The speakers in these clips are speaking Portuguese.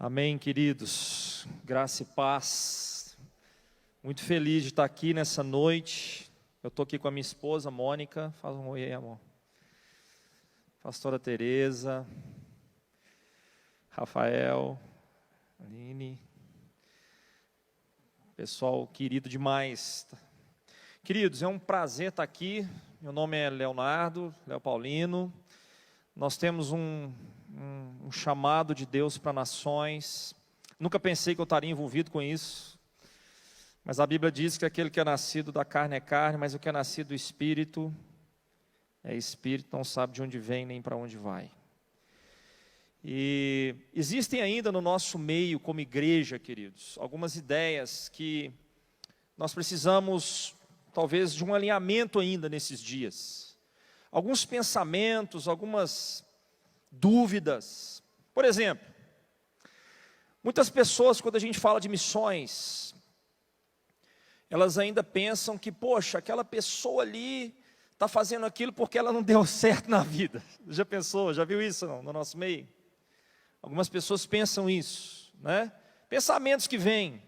Amém, queridos. Graça e paz. Muito feliz de estar aqui nessa noite. Eu estou aqui com a minha esposa, Mônica. Fala um oi aí, amor. Pastora Tereza, Rafael, Aline. Pessoal querido demais. Queridos, é um prazer estar aqui. Meu nome é Leonardo, Léo Paulino. Nós temos um chamado de Deus para nações. Nunca pensei que eu estaria envolvido com isso. Mas a Bíblia diz que aquele que é nascido da carne é carne, mas o que é nascido do Espírito é Espírito, não sabe de onde vem nem para onde vai. E existem ainda no nosso meio, como igreja, queridos, algumas ideias que nós precisamos, talvez, de um alinhamento ainda nesses dias. Alguns pensamentos, algumas dúvidas. Por exemplo, muitas pessoas, quando a gente fala de missões, elas ainda pensam que, poxa, aquela pessoa ali está fazendo aquilo porque ela não deu certo na vida. Já pensou, já viu isso no nosso meio? Algumas pessoas pensam isso, né? Pensamentos que vêm.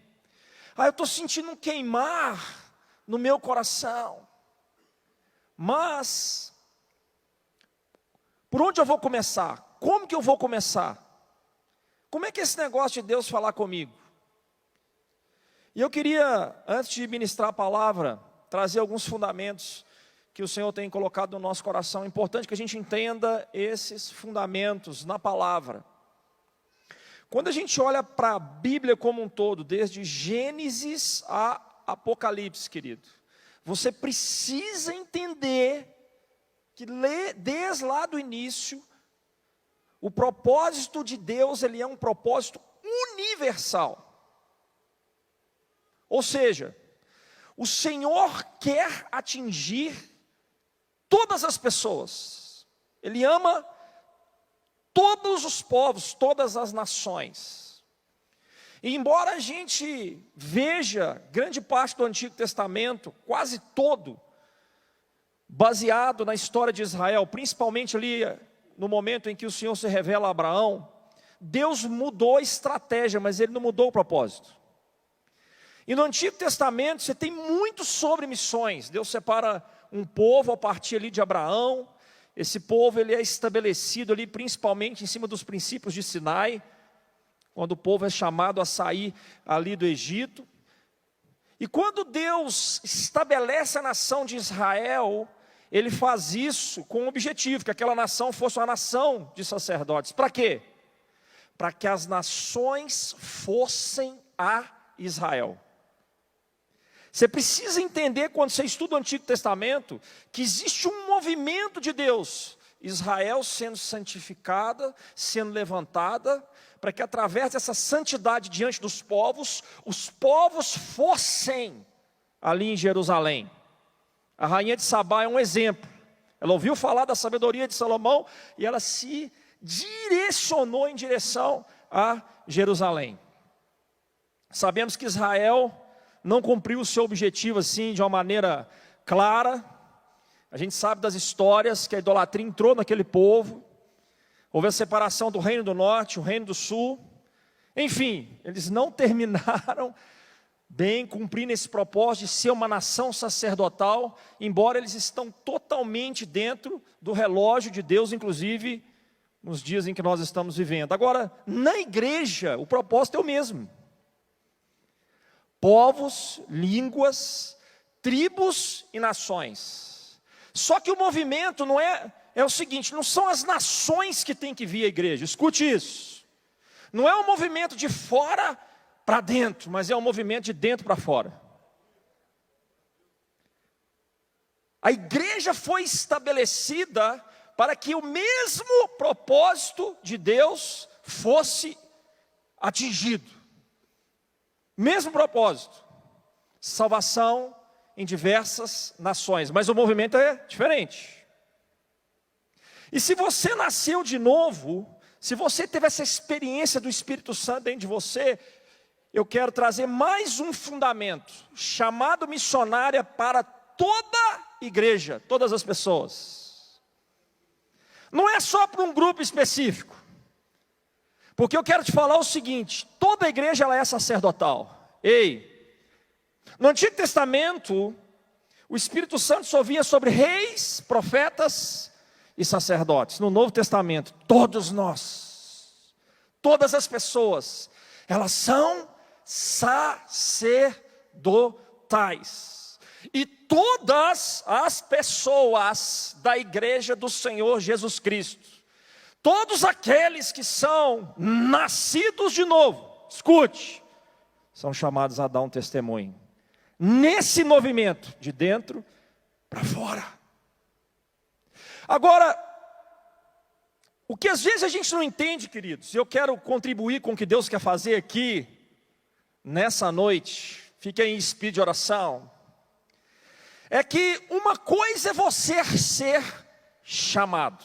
Eu estou sentindo um queimar no meu coração. Mas por onde eu vou começar? Como que eu vou começar? Como é que é esse negócio de Deus falar comigo? E eu queria, antes de ministrar a palavra, trazer alguns fundamentos que o Senhor tem colocado no nosso coração. É importante que a gente entenda esses fundamentos na palavra. Quando a gente olha para a Bíblia como um todo, desde Gênesis a Apocalipse, querido, você precisa entender que desde lá do início, o propósito de Deus, ele é um propósito universal. Ou seja, o Senhor quer atingir todas as pessoas. Ele ama todos os povos, todas as nações. E embora a gente veja grande parte do Antigo Testamento, quase todo, baseado na história de Israel, principalmente ali no momento em que o Senhor se revela a Abraão, Deus mudou a estratégia, mas Ele não mudou o propósito. E no Antigo Testamento você tem muito sobre missões. Deus separa um povo a partir ali de Abraão. Esse povo ele é estabelecido ali principalmente em cima dos princípios de Sinai, quando o povo é chamado a sair ali do Egito. E quando Deus estabelece a nação de Israel, Ele faz isso com o objetivo, que aquela nação fosse uma nação de sacerdotes. Para quê? Para que as nações fossem a Israel. Você precisa entender, quando você estuda o Antigo Testamento, que existe um movimento de Deus, Israel sendo santificada, sendo levantada, para que através dessa santidade diante dos povos, os povos fossem ali em Jerusalém. A rainha de Sabá é um exemplo. Ela ouviu falar da sabedoria de Salomão e ela se direcionou em direção a Jerusalém. Sabemos que Israel não cumpriu o seu objetivo assim de uma maneira clara. A gente sabe das histórias que a idolatria entrou naquele povo. Houve a separação do reino do norte, o reino do sul. Enfim, eles não terminaram bem cumprindo esse propósito de ser uma nação sacerdotal, embora eles estão totalmente dentro do relógio de Deus, inclusive nos dias em que nós estamos vivendo. Agora, na igreja, o propósito é o mesmo. Povos, línguas, tribos e nações. Só que o movimento não é o seguinte, não são as nações que têm que vir à igreja, escute isso. Não é um movimento de fora para dentro, mas é um movimento de dentro para fora. A igreja foi estabelecida para que o mesmo propósito de Deus fosse atingido. Mesmo propósito, salvação em diversas nações, mas o movimento é diferente. E se você nasceu de novo, se você teve essa experiência do Espírito Santo dentro de você, eu quero trazer mais um fundamento, chamado missionária para toda igreja, todas as pessoas. Não é só para um grupo específico. Porque eu quero te falar o seguinte: toda igreja ela é sacerdotal. Ei, no Antigo Testamento, o Espírito Santo só vinha sobre reis, profetas e sacerdotes. No Novo Testamento, todos nós, todas as pessoas, elas são sacerdotais. E todas as pessoas da igreja do Senhor Jesus Cristo, todos aqueles que são nascidos de novo, escute, são chamados a dar um testemunho. Nesse movimento, de dentro para fora. Agora, o que às vezes a gente não entende, queridos, e eu quero contribuir com o que Deus quer fazer aqui, nessa noite, fique em espírito de oração, é que uma coisa é você ser chamado,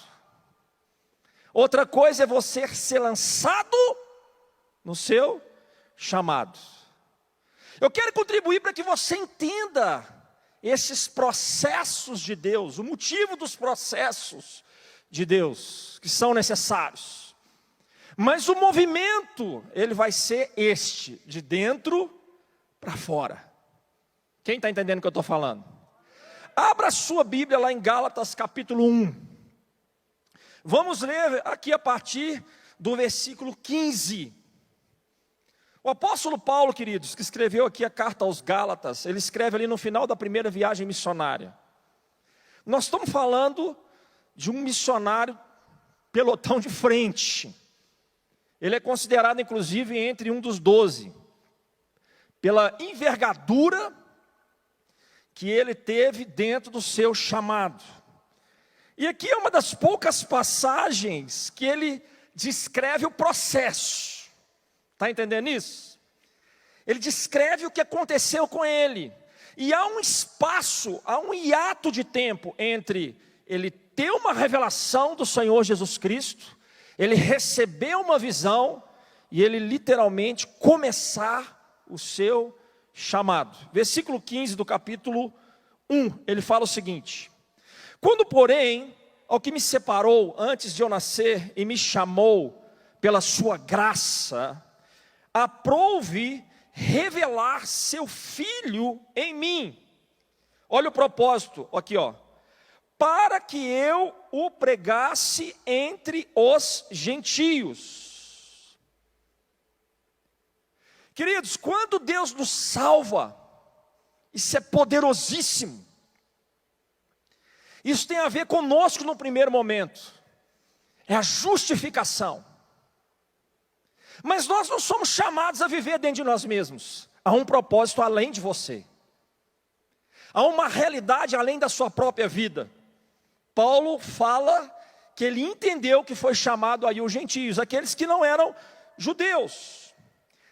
outra coisa é você ser lançado no seu chamado. Eu quero contribuir para que você entenda esses processos de Deus, o motivo dos processos de Deus, que são necessários. Mas o movimento, ele vai ser este, de dentro para fora. Quem está entendendo o que eu estou falando? Abra a sua Bíblia lá em Gálatas capítulo 1. Vamos ler aqui a partir do versículo 15. O apóstolo Paulo, queridos, que escreveu aqui a carta aos Gálatas, ele escreve ali no final da primeira viagem missionária. Nós estamos falando de um missionário pelotão de frente. Ele é considerado inclusive entre um dos 12, pela envergadura que ele teve dentro do seu chamado. E aqui é uma das poucas passagens que ele descreve o processo. Está entendendo isso? Ele descreve o que aconteceu com ele. E há um espaço, há um hiato de tempo entre ele ter uma revelação do Senhor Jesus Cristo, ele receber uma visão e ele literalmente começar o seu chamado. Versículo 15 do capítulo 1, ele fala o seguinte: quando, porém, ao que me separou antes de eu nascer e me chamou pela sua graça, aprouve revelar seu Filho em mim. Olha o propósito aqui, ó. Para que eu o pregasse entre os gentios. Queridos, quando Deus nos salva, isso é poderosíssimo. Isso tem a ver conosco no primeiro momento. É a justificação. Mas nós não somos chamados a viver dentro de nós mesmos. Há um propósito além de você. Há uma realidade além da sua própria vida. Paulo fala que ele entendeu que foi chamado aí os gentios, aqueles que não eram judeus.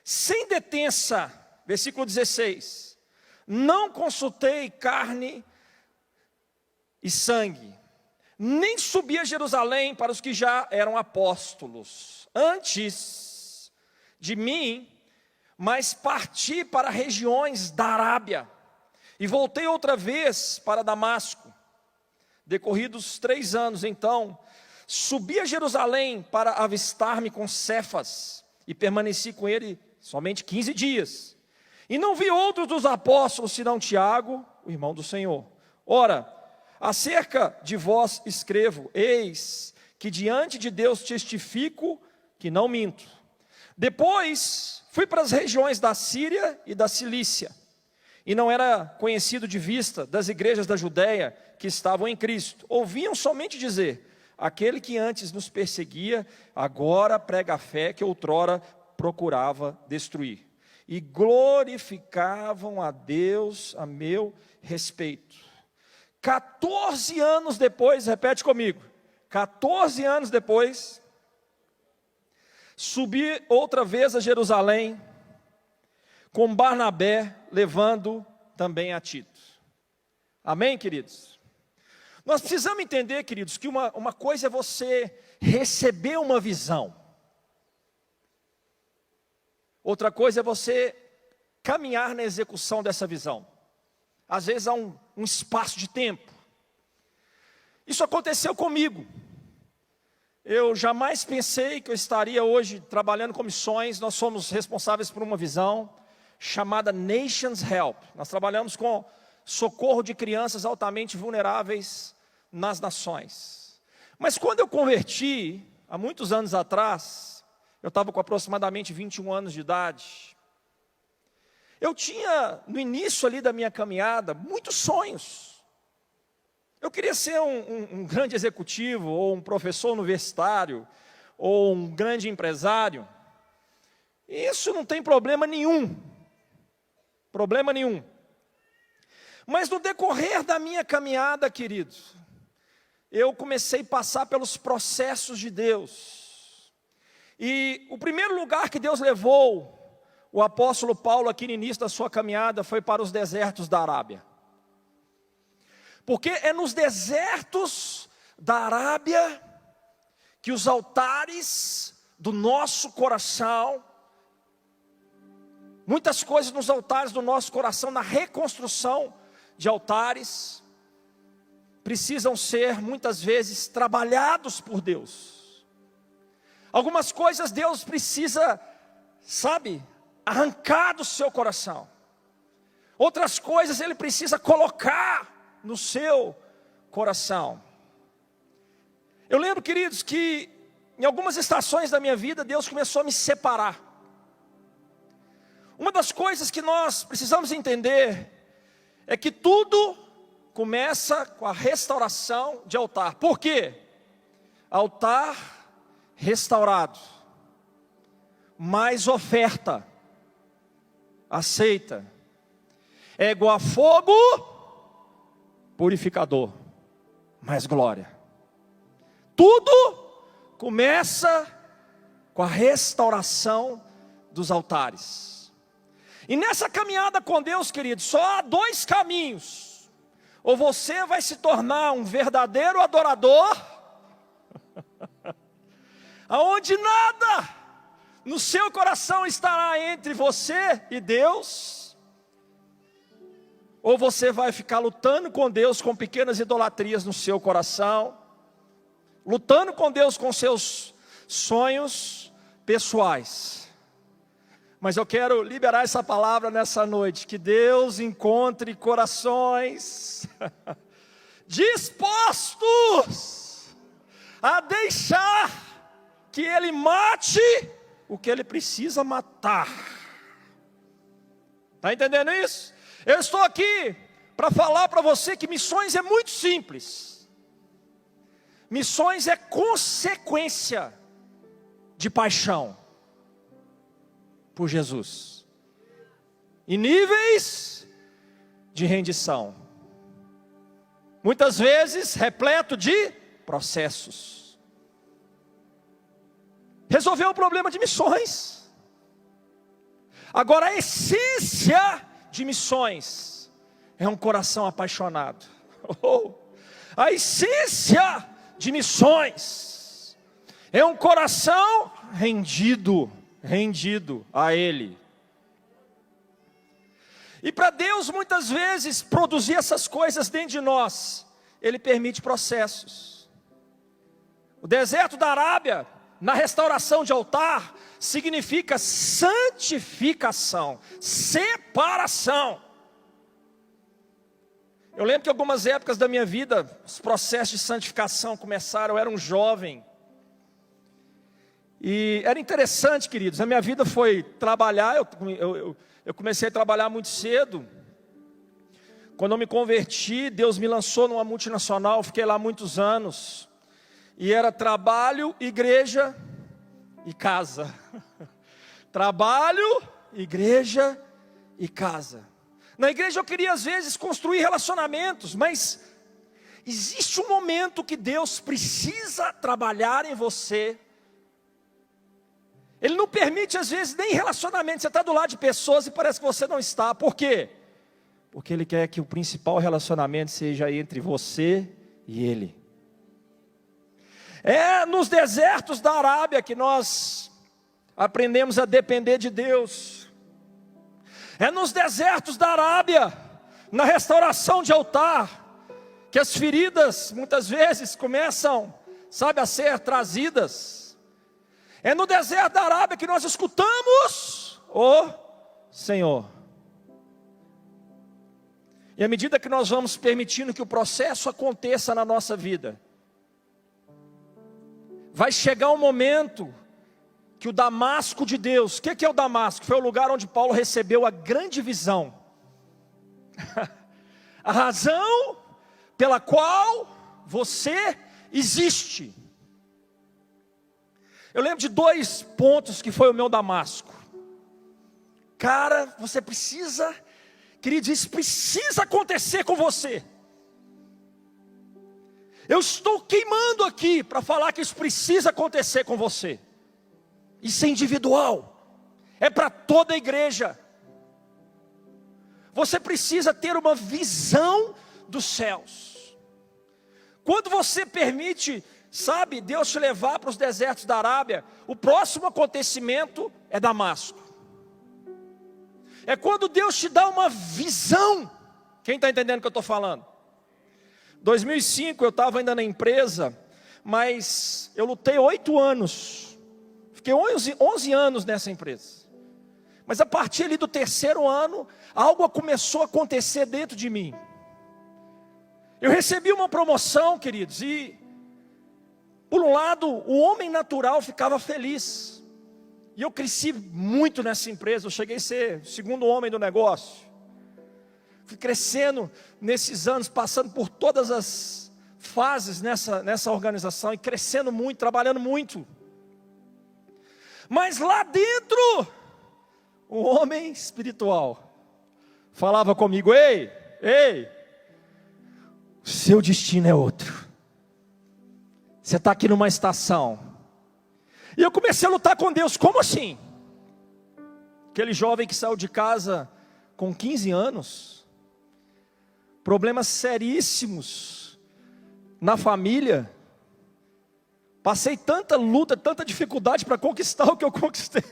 Sem detença, versículo 16. Não consultei carne e sangue, nem subi a Jerusalém para os que já eram apóstolos. Antes de mim, mas parti para regiões da Arábia, e voltei outra vez para Damasco. Decorridos 3 anos, então, subi a Jerusalém para avistar-me com Cefas, e permaneci com ele somente 15 dias. E não vi outro dos apóstolos, senão Tiago, o irmão do Senhor. Ora, acerca de vós escrevo, eis que diante de Deus testifico que não minto. Depois fui para as regiões da Síria e da Cilícia, e não era conhecido de vista das igrejas da Judéia que estavam em Cristo. Ouviam somente dizer: aquele que antes nos perseguia, agora prega a fé que outrora procurava destruir. E glorificavam a Deus a meu respeito. 14 anos depois, repete comigo, 14 anos depois, subi outra vez a Jerusalém, com Barnabé, levando também a Tito. Amém, queridos? Nós precisamos entender, queridos, que uma coisa é você receber uma visão. Outra coisa é você caminhar na execução dessa visão. Às vezes há um espaço de tempo. Isso aconteceu comigo. eu jamais pensei que eu estaria hoje trabalhando com missões. Nós somos responsáveis por uma visão chamada Nations Help. Nós trabalhamos com socorro de crianças altamente vulneráveis nas nações. Mas quando eu converti, há muitos anos atrás, eu estava com aproximadamente 21 anos de idade, eu tinha, no início ali da minha caminhada, muitos sonhos. Eu queria ser um grande executivo, ou um professor universitário, ou um grande empresário. E isso não tem problema nenhum. Problema nenhum. Mas no decorrer da minha caminhada, queridos, eu comecei a passar pelos processos de Deus. E o primeiro lugar que Deus levou o apóstolo Paulo aqui no início da sua caminhada foi para os desertos da Arábia. Porque é nos desertos da Arábia que os altares do nosso coração, muitas coisas nos altares do nosso coração, na reconstrução de altares, precisam ser muitas vezes trabalhados por Deus. Algumas coisas Deus precisa, arrancar do seu coração. Outras coisas Ele precisa colocar no seu coração. Eu lembro, queridos, que em algumas estações da minha vida, Deus começou a me separar. Uma das coisas que nós precisamos entender é que tudo começa com a restauração de altar. Por quê? Altar restaurado, mais oferta aceita, é igual a fogo purificador, mais glória. Tudo começa com a restauração dos altares. E nessa caminhada com Deus, querido, só há dois caminhos. Ou você vai se tornar um verdadeiro adorador, aonde nada no seu coração estará entre você e Deus, ou você vai ficar lutando com Deus com pequenas idolatrias no seu coração, lutando com Deus com seus sonhos pessoais. Mas eu quero liberar essa palavra nessa noite, que Deus encontre corações dispostos a deixar que Ele mate o que Ele precisa matar. Está entendendo isso? Eu estou aqui para falar para você que missões é muito simples. Missões é consequência de paixão por Jesus, e níveis de rendição, muitas vezes repleto de processos. Resolveu o problema de missões. Agora a essência de missões é um coração apaixonado. A essência de missões é um coração rendido a Ele. E para Deus muitas vezes produzir essas coisas dentro de nós, Ele permite processos. O deserto da Arábia, na restauração de altar, significa santificação, separação. Eu lembro que algumas épocas da minha vida, os processos de santificação começaram, eu era um jovem. E era interessante, queridos, a minha vida foi trabalhar, eu comecei a trabalhar muito cedo. Quando eu me converti, Deus me lançou numa multinacional, fiquei lá muitos anos. E era trabalho, igreja e casa. Trabalho, igreja e casa. Na igreja eu queria às vezes construir relacionamentos, mas existe um momento que Deus precisa trabalhar em você. Ele não permite às vezes nem relacionamento. Você está do lado de pessoas e parece que você não está. Por quê? Porque Ele quer que o principal relacionamento seja entre você e Ele. É nos desertos da Arábia que nós aprendemos a depender de Deus. É nos desertos da Arábia, na restauração de altar, que as feridas muitas vezes começam sabe, a ser trazidas. É no deserto da Arábia que nós escutamos o Senhor. E à medida que nós vamos permitindo que o processo aconteça na nossa vida, vai chegar um momento que o Damasco de Deus, o que é o Damasco? Foi o lugar onde Paulo recebeu a grande visão. A razão pela qual você existe. Eu lembro de 2 pontos que foi o meu Damasco. Cara, você precisa, querido, isso precisa acontecer com você. Eu estou queimando aqui para falar que isso precisa acontecer com você. Isso é individual, é para toda a igreja. Você precisa ter uma visão dos céus. Quando você permite, sabe, Deus te levar para os desertos da Arábia, o próximo acontecimento é Damasco. É quando Deus te dá uma visão. Quem está entendendo o que eu estou falando? 2005 eu estava ainda na empresa, mas eu lutei 8 anos. Fiquei 11 anos nessa empresa. Mas a partir ali do 3º ano, algo começou a acontecer dentro de mim. Eu recebi uma promoção, queridos, e por um lado, o homem natural ficava feliz. E eu cresci muito nessa empresa, eu cheguei a ser o 2º homem do negócio. Fui crescendo nesses anos, passando por todas as fases nessa organização, e crescendo muito, trabalhando muito. Mas lá dentro, o homem espiritual falava comigo: ei, seu destino é outro. Você está aqui numa estação. E eu comecei a lutar com Deus. Como assim? Aquele jovem que saiu de casa com 15 anos, problemas seríssimos na família. Passei tanta luta, tanta dificuldade para conquistar o que eu conquistei.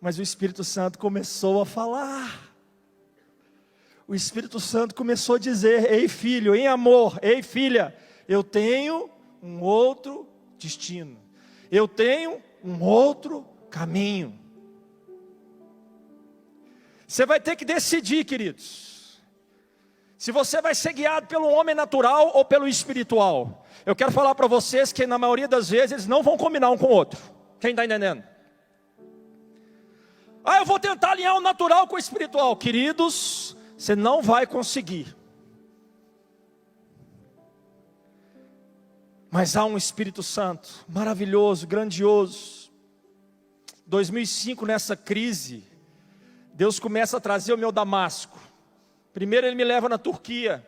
Mas o Espírito Santo começou a falar. O Espírito Santo começou a dizer: ei filho, em amor, ei filha, eu tenho um outro destino. Eu tenho um outro caminho. Você vai ter que decidir, queridos, se você vai ser guiado pelo homem natural ou pelo espiritual. Eu quero falar para vocês que na maioria das vezes eles não vão combinar um com o outro. Quem está entendendo? Eu vou tentar alinhar o natural com o espiritual. Queridos, você não vai conseguir. Mas há um Espírito Santo maravilhoso, grandioso. 2005, nessa crise, Deus começa a trazer o meu Damasco. Primeiro Ele me leva na Turquia,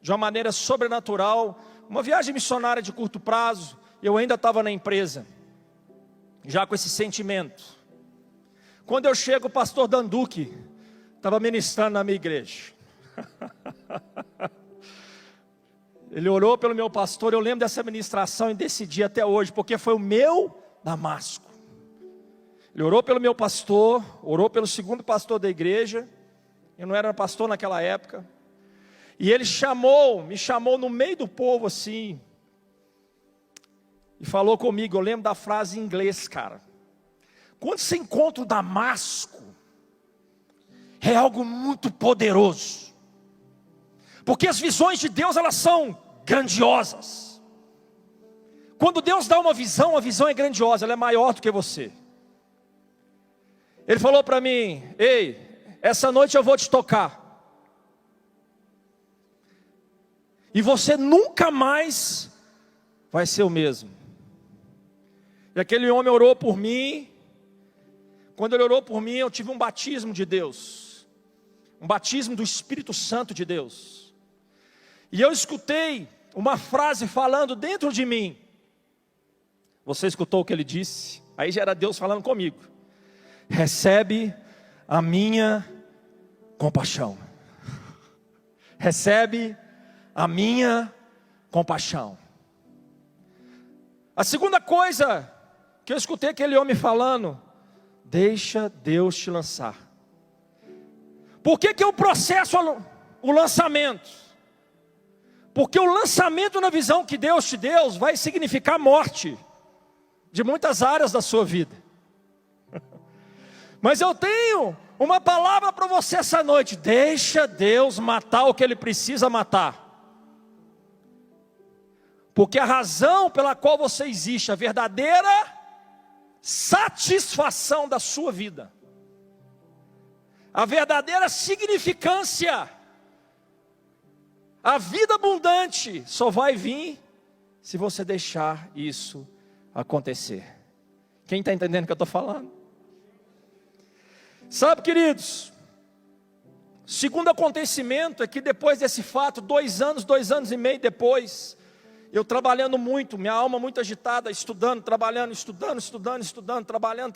de uma maneira sobrenatural, uma viagem missionária de curto prazo. Eu ainda estava na empresa, já com esse sentimento. Quando eu chego, o pastor Danduque estava ministrando na minha igreja. Ele orou pelo meu pastor. Eu lembro dessa ministração e decidi até hoje, porque foi o meu Damasco. Ele orou pelo meu pastor, orou pelo 2º pastor da igreja. Eu não era pastor naquela época. E ele me chamou no meio do povo assim, e falou comigo. Eu lembro da frase em inglês, cara. Quando você encontra o Damasco, é algo muito poderoso. Porque as visões de Deus, elas são grandiosas. Quando Deus dá uma visão, a visão é grandiosa, ela é maior do que você. Ele falou para mim: ei, essa noite eu vou te tocar. E você nunca mais vai ser o mesmo. E aquele homem orou por mim. Quando ele orou por mim, eu tive um batismo de Deus. Um batismo do Espírito Santo de Deus. E eu escutei uma frase falando dentro de mim. Você escutou o que ele disse? Aí já era Deus falando comigo. Recebe a minha compaixão. Recebe a minha compaixão. A segunda coisa que eu escutei aquele homem falando: deixa Deus te lançar. Por que que eu processo o lançamento? Porque o lançamento na visão que Deus te deu vai significar morte de muitas áreas da sua vida. Mas eu tenho uma palavra para você essa noite: deixa Deus matar o que Ele precisa matar. Porque a razão pela qual você existe, a verdadeira satisfação da sua vida, a verdadeira significância, a vida abundante, só vai vir se você deixar isso acontecer. Quem está entendendo o que eu estou falando? Sabe, queridos, segundo acontecimento é que depois desse fato, 2 anos e meio depois, eu trabalhando muito, minha alma muito agitada, estudando, trabalhando, trabalhando.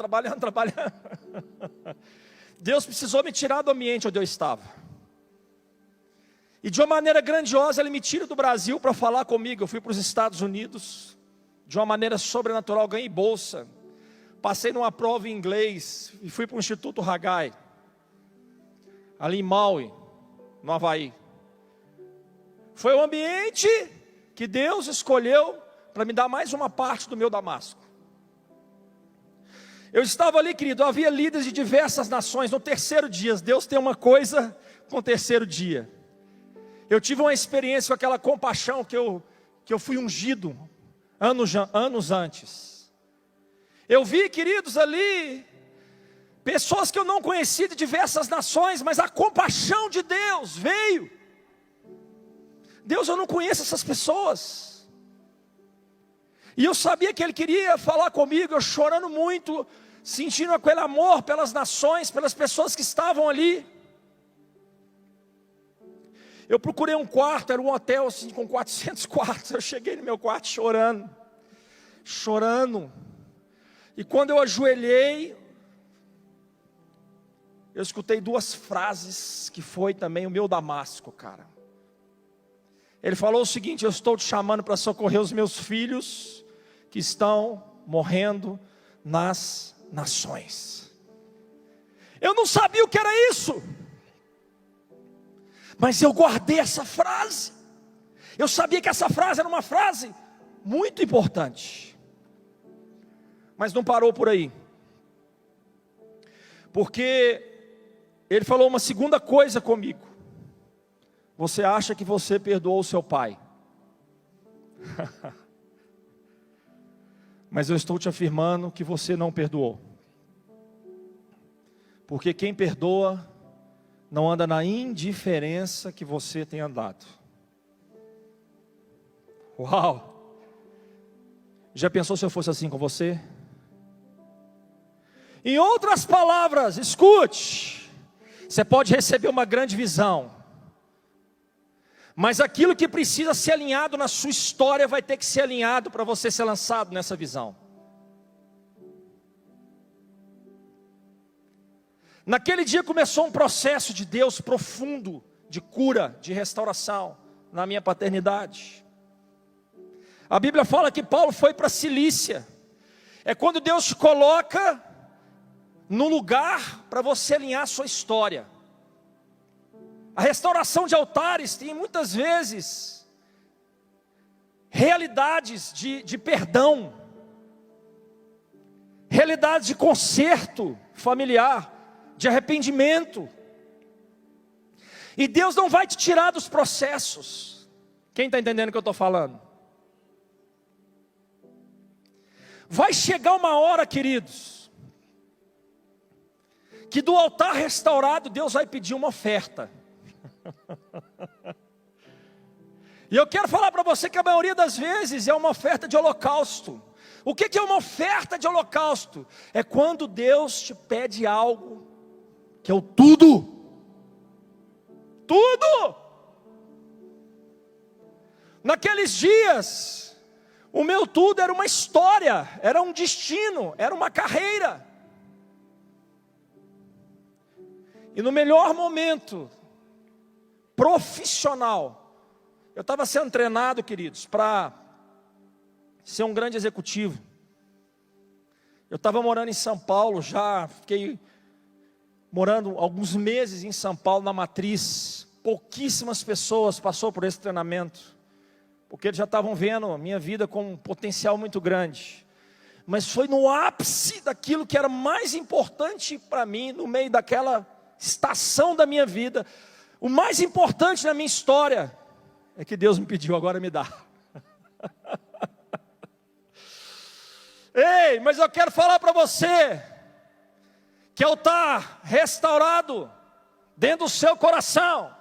Deus precisou me tirar do ambiente onde eu estava. E de uma maneira grandiosa, Ele me tira do Brasil para falar comigo. Eu fui para os Estados Unidos, de uma maneira sobrenatural, ganhei bolsa. Passei numa prova em inglês e fui para o Instituto Haggai, ali em Maui, no Havaí. Foi o ambiente que Deus escolheu para me dar mais uma parte do meu Damasco. Eu estava ali, querido, havia líderes de diversas nações. No terceiro dia, Deus tem uma coisa com o terceiro dia. Eu tive uma experiência com aquela compaixão que eu fui ungido anos antes. Eu vi, queridos, ali pessoas que eu não conhecia de diversas nações, mas a compaixão de Deus veio. Deus, eu não conheço essas pessoas. E eu sabia que Ele queria falar comigo, eu chorando muito, sentindo aquele amor pelas nações, pelas pessoas que estavam ali. Eu procurei um quarto, era um hotel assim, com 400 quartos. Eu cheguei no meu quarto chorando. E quando eu ajoelhei, eu escutei 2 frases que foi também o meu Damasco, cara. Ele falou o seguinte: eu estou te chamando para socorrer os meus filhos que estão morrendo nas nações. Eu não sabia o que era isso, mas eu guardei essa frase. Eu sabia que essa frase era uma frase muito importante. Mas não parou por aí. Porque Ele falou uma segunda coisa comigo. Você acha que você perdoou o seu pai? Mas eu estou te afirmando que você não perdoou. Porque quem perdoa não anda na indiferença que você tem andado. Uau! Já pensou se eu fosse assim com você? Em outras palavras, escute. Você pode receber uma grande visão, mas aquilo que precisa ser alinhado na sua história vai ter que ser alinhado para você ser lançado nessa visão. Naquele dia começou um processo de Deus profundo, de cura, de restauração, na minha paternidade. A Bíblia fala que Paulo foi para a Cilícia. É quando Deus te coloca no lugar para você alinhar a sua história. A restauração de altares tem muitas vezes realidades de perdão, realidades de conserto familiar, de arrependimento. E Deus não vai te tirar dos processos. Quem está entendendo o que eu estou falando? Vai chegar uma hora, queridos, que do altar restaurado Deus vai pedir uma oferta. E eu quero falar para você que a maioria das vezes é uma oferta de holocausto. O que é uma oferta de holocausto? É quando Deus te pede algo que é o tudo. Tudo! Naqueles dias, o meu tudo era uma história, era um destino, era uma carreira. E no melhor momento profissional, eu estava sendo treinado, queridos, para ser um grande executivo. Eu estava morando em São Paulo, já fiquei morando alguns meses em São Paulo, na matriz. Pouquíssimas pessoas passaram por esse treinamento. porque eles já estavam vendo a minha vida com um potencial muito grande. Mas foi no ápice daquilo que era mais importante para mim, no meio daquela estação da minha vida, o mais importante na minha história, é que Deus me pediu: agora me dá. Ei, mas eu quero falar para você, que ao estar restaurado dentro do seu coração,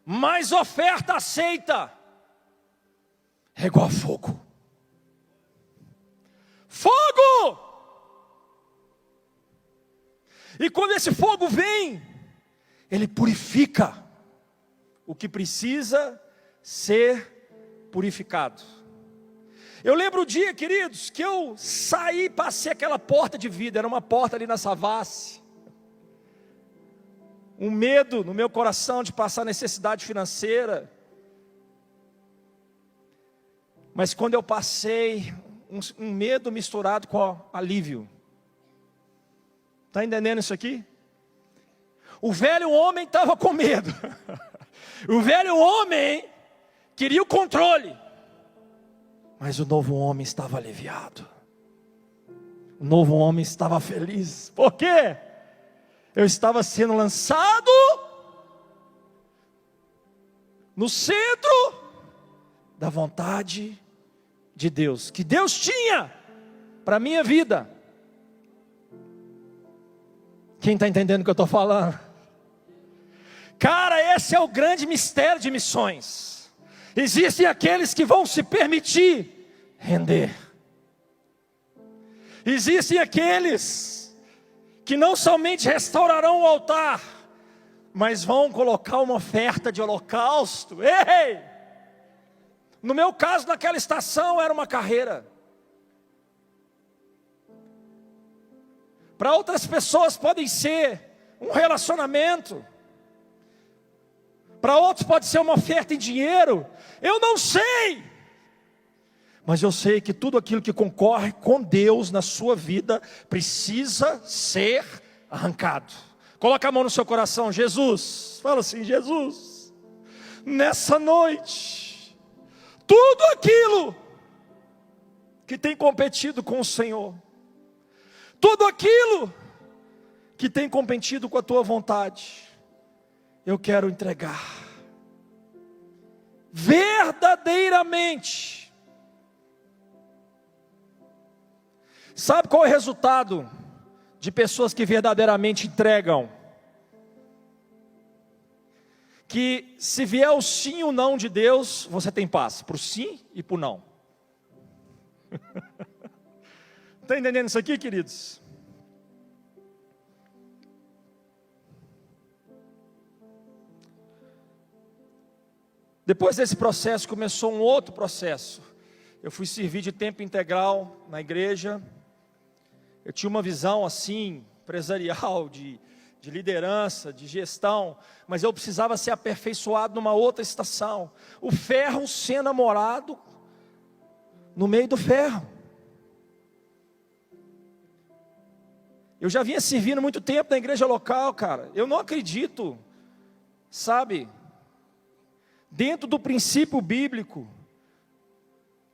mais oferta aceita, é igual a fogo. Fogo! E quando esse fogo vem, ele purifica o que precisa ser purificado. Eu lembro o dia, queridos, que eu saí e passei aquela porta de vida. Era uma porta ali na Savassi. Um medo no meu coração de passar necessidade financeira. Mas quando eu passei, um medo misturado com alívio. Está entendendo isso aqui? O velho homem estava com medo. O velho homem queria o controle. Mas o novo homem estava aliviado. O novo homem estava feliz. Por quê? Eu estava sendo lançado no centro da vontade de Deus, que Deus tinha para a minha vida. Quem está entendendo o que eu estou falando? Cara, esse é o grande mistério de missões. Existem aqueles que vão se permitir render. Existem aqueles que não somente restaurarão o altar, mas vão colocar uma oferta de holocausto. Ei! No meu caso, naquela estação, era uma carreira. Para outras pessoas podem ser um relacionamento. Para outros pode ser uma oferta em dinheiro. Eu não sei. Mas eu sei que tudo aquilo que concorre com Deus na sua vida precisa ser arrancado. Coloca a mão no seu coração. Jesus, fala assim: Jesus, nessa noite, tudo aquilo que tem competido com o Senhor, tudo aquilo que tem competido com a tua vontade, eu quero entregar verdadeiramente. Sabe qual é o resultado de pessoas que verdadeiramente entregam? Que se vier o sim ou não de Deus, você tem paz para o sim e para o não. Está entendendo isso aqui, queridos? Depois desse processo começou um outro processo. Eu fui servir de tempo integral na igreja. Eu tinha uma visão assim, empresarial, de liderança, de gestão, mas eu precisava ser aperfeiçoado numa outra estação. O ferro sendo amorado no meio do ferro. Eu já vinha servindo muito tempo na igreja local, cara. Eu não acredito, sabe, dentro do princípio bíblico,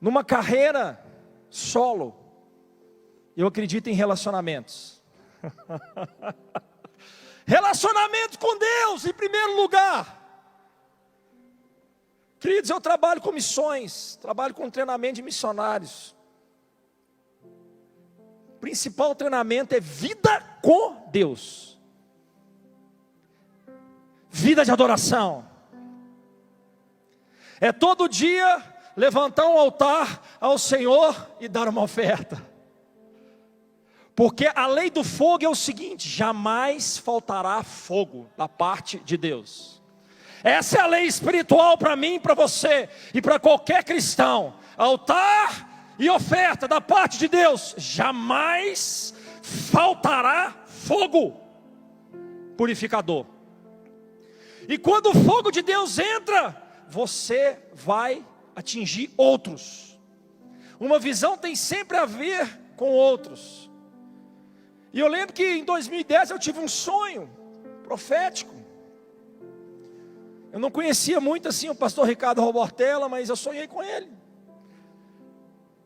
numa carreira solo. Eu acredito em relacionamentos. Relacionamento com Deus em primeiro lugar. Queridos, eu trabalho com missões, trabalho com treinamento de missionários. O principal treinamento é vida com Deus. Vida de adoração. É todo dia levantar um altar ao Senhor e dar uma oferta. Porque a lei do fogo é o seguinte: jamais faltará fogo da parte de Deus. Essa é a lei espiritual para mim, para você e para qualquer cristão. Altar e oferta da parte de Deus, jamais faltará fogo purificador. E quando o fogo de Deus entra, você vai atingir outros. Uma visão tem sempre a ver com outros. E eu lembro que em 2010 eu tive um sonho profético. Eu não conhecia muito assim o pastor Ricardo Robortella, mas eu sonhei com ele.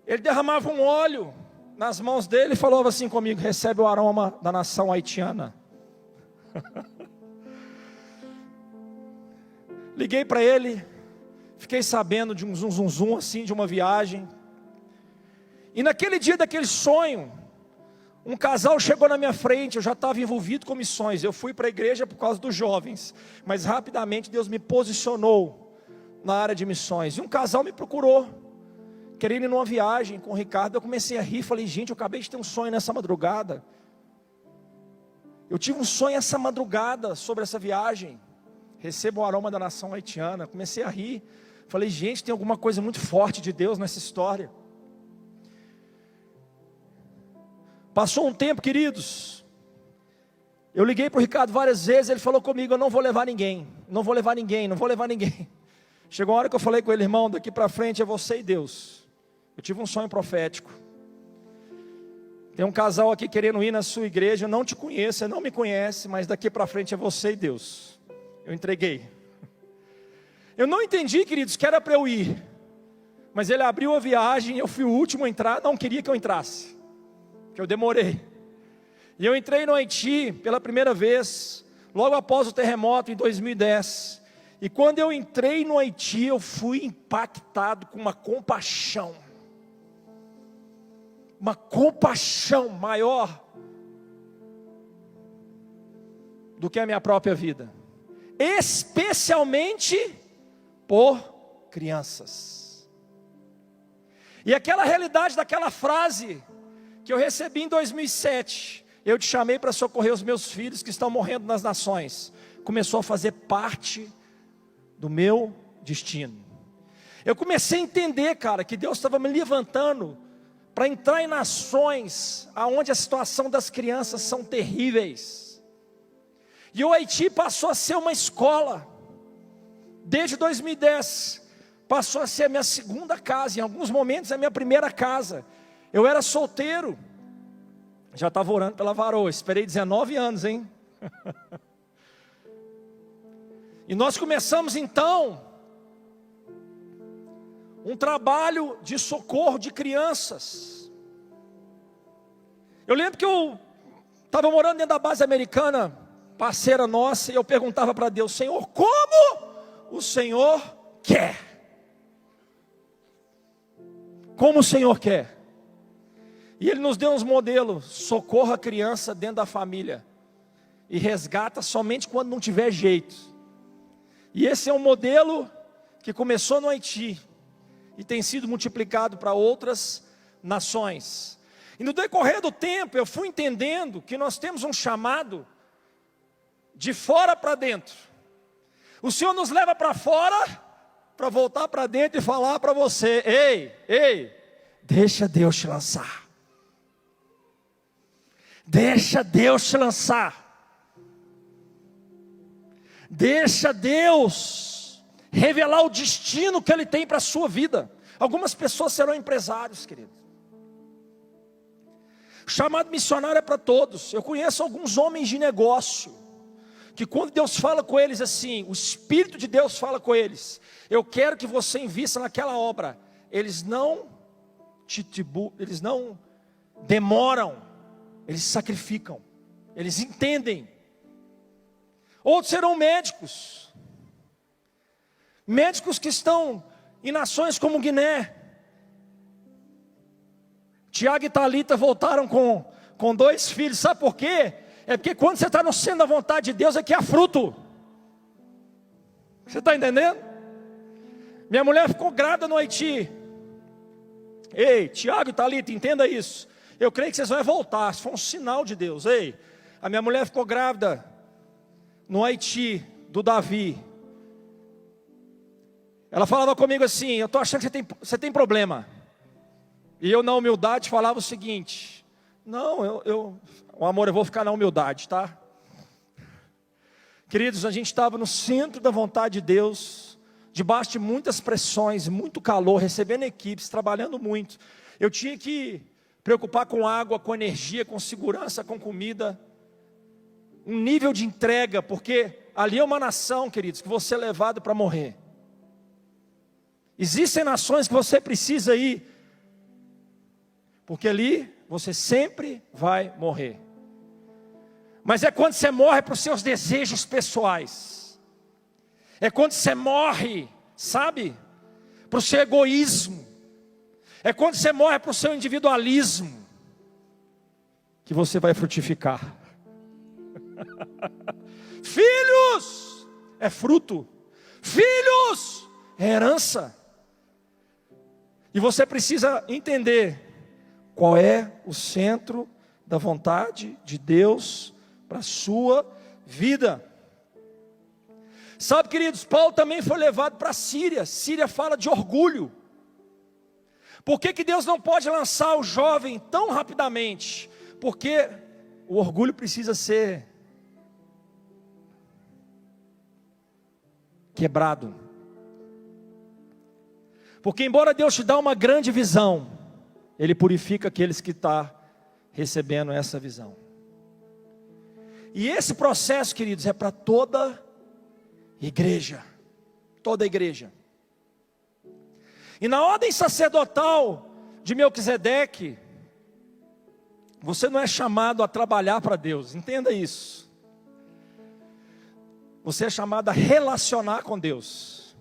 Ele derramava um óleo nas mãos dele e falava assim comigo: recebe o aroma da nação haitiana. Liguei para ele, fiquei sabendo de um zum assim, de uma viagem. E naquele dia daquele sonho, um casal chegou na minha frente. Eu já estava envolvido com missões. Eu fui para a igreja por causa dos jovens, mas rapidamente Deus me posicionou na área de missões. E um casal me procurou, querendo ir numa viagem com o Ricardo. Eu comecei a rir, falei: gente, eu acabei de ter um sonho nessa madrugada. Eu tive um sonho essa madrugada sobre essa viagem. Recebo o aroma da nação haitiana. Comecei a rir, falei: gente, tem alguma coisa muito forte de Deus nessa história. Passou um tempo, queridos, eu liguei para o Ricardo várias vezes. Ele falou comigo: eu não vou levar ninguém, não vou levar ninguém, não vou levar ninguém. Chegou uma hora que eu falei com ele: irmão, daqui para frente é você e Deus. Eu tive um sonho profético. Tem um casal aqui querendo ir na sua igreja. Eu não te conheço, você não me conhece, mas daqui para frente é você e Deus. Eu entreguei. Eu não entendi, queridos, que era para eu ir, mas ele abriu a viagem. Eu fui o último a entrar. Não queria que eu entrasse, que eu demorei. E eu entrei no Haiti pela primeira vez, logo após o terremoto em 2010. E quando eu entrei no Haiti, eu fui impactado com uma compaixão maior do que a minha própria vida, especialmente por crianças. E aquela realidade daquela frase que eu recebi em 2007, eu te chamei para socorrer os meus filhos que estão morrendo nas nações, começou a fazer parte do meu destino. Eu comecei a entender, cara, que Deus estava me levantando para entrar em nações aonde a situação das crianças são terríveis. E o Haiti passou a ser uma escola. Desde 2010 passou a ser a minha segunda casa, em alguns momentos a minha primeira casa. Eu era solteiro, já estava orando pela varoa, esperei 19 anos, hein? E nós começamos então um trabalho de socorro de crianças. Eu lembro que eu estava morando dentro da base americana, parceira nossa, e eu perguntava para Deus: Senhor, como o Senhor quer? Como o Senhor quer? E Ele nos deu uns modelos: socorra a criança dentro da família e resgata somente quando não tiver jeito. E esse é um modelo que começou no Haiti e tem sido multiplicado para outras nações. E no decorrer do tempo eu fui entendendo que nós temos um chamado de fora para dentro. O Senhor nos leva para fora para voltar para dentro e falar para você: ei, deixa Deus te lançar. Deixa Deus te lançar. Deixa Deus revelar o destino que Ele tem para a sua vida. Algumas pessoas serão empresários, querido. O chamado missionário é para todos. Eu conheço alguns homens de negócio, que quando Deus fala com eles assim, o Espírito de Deus fala com eles: eu quero que você invista naquela obra. Eles não eles não demoram, eles sacrificam, eles entendem. Outros serão médicos que estão em nações como Guiné. Tiago e Talita voltaram com 2 filhos. Sabe por quê? É porque quando você está no centro da vontade de Deus, é que há fruto. Você está entendendo? Minha mulher ficou grávida no Haiti. Ei, Tiago e Talita, entenda isso. Eu creio que vocês vão voltar. Isso foi um sinal de Deus. Ei, a minha mulher ficou grávida no Haiti, do Davi. Ela falava comigo assim: eu estou achando que você tem problema. E eu na humildade falava o seguinte: não, o amor, eu vou ficar na humildade, tá? Queridos, a gente estava no centro da vontade de Deus, debaixo de muitas pressões, muito calor, recebendo equipes, trabalhando muito. Eu tinha que preocupar com água, com energia, com segurança, com comida, um nível de entrega, porque ali é uma nação, queridos, que você é levado para morrer. Existem nações que você precisa ir, porque ali você sempre vai morrer. Mas é quando você morre para os seus desejos pessoais. É quando você morre, sabe, para o seu egoísmo. É quando você morre para o seu individualismo, que você vai frutificar. Filhos é fruto, filhos é herança. E você precisa entender qual é o centro da vontade de Deus para a sua vida. Sabe, queridos, Paulo também foi levado para a Síria. Síria fala de orgulho. Por que Deus não pode lançar o jovem tão rapidamente? Porque o orgulho precisa ser quebrado. Porque embora Deus te dê uma grande visão, Ele purifica aqueles que estão recebendo essa visão. E esse processo, queridos, é para toda igreja. Toda igreja. E na ordem sacerdotal de Melquisedeque, você não é chamado a trabalhar para Deus, entenda isso. Você é chamado a relacionar com Deus.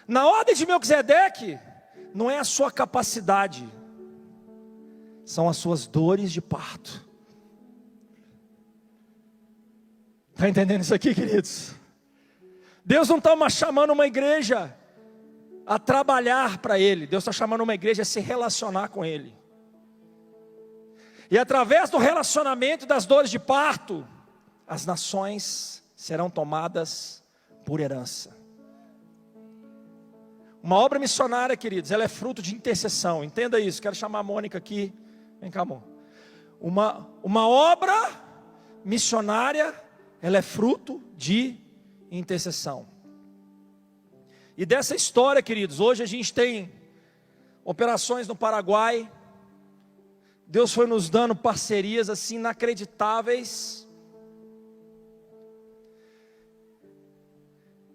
Na ordem de Melquisedeque, não é a sua capacidade, são as suas dores de parto. Está entendendo isso aqui, queridos? Deus não está chamando uma igreja a trabalhar para Ele. Deus está chamando uma igreja a se relacionar com Ele. E através do relacionamento das dores de parto, as nações serão tomadas por herança. Uma obra missionária, queridos, ela é fruto de intercessão. Entenda isso, quero chamar a Mônica aqui. Vem cá, amor. Uma obra missionária, ela é fruto de intercessão. E dessa história, queridos, hoje a gente tem operações no Paraguai. Deus foi nos dando parcerias assim inacreditáveis.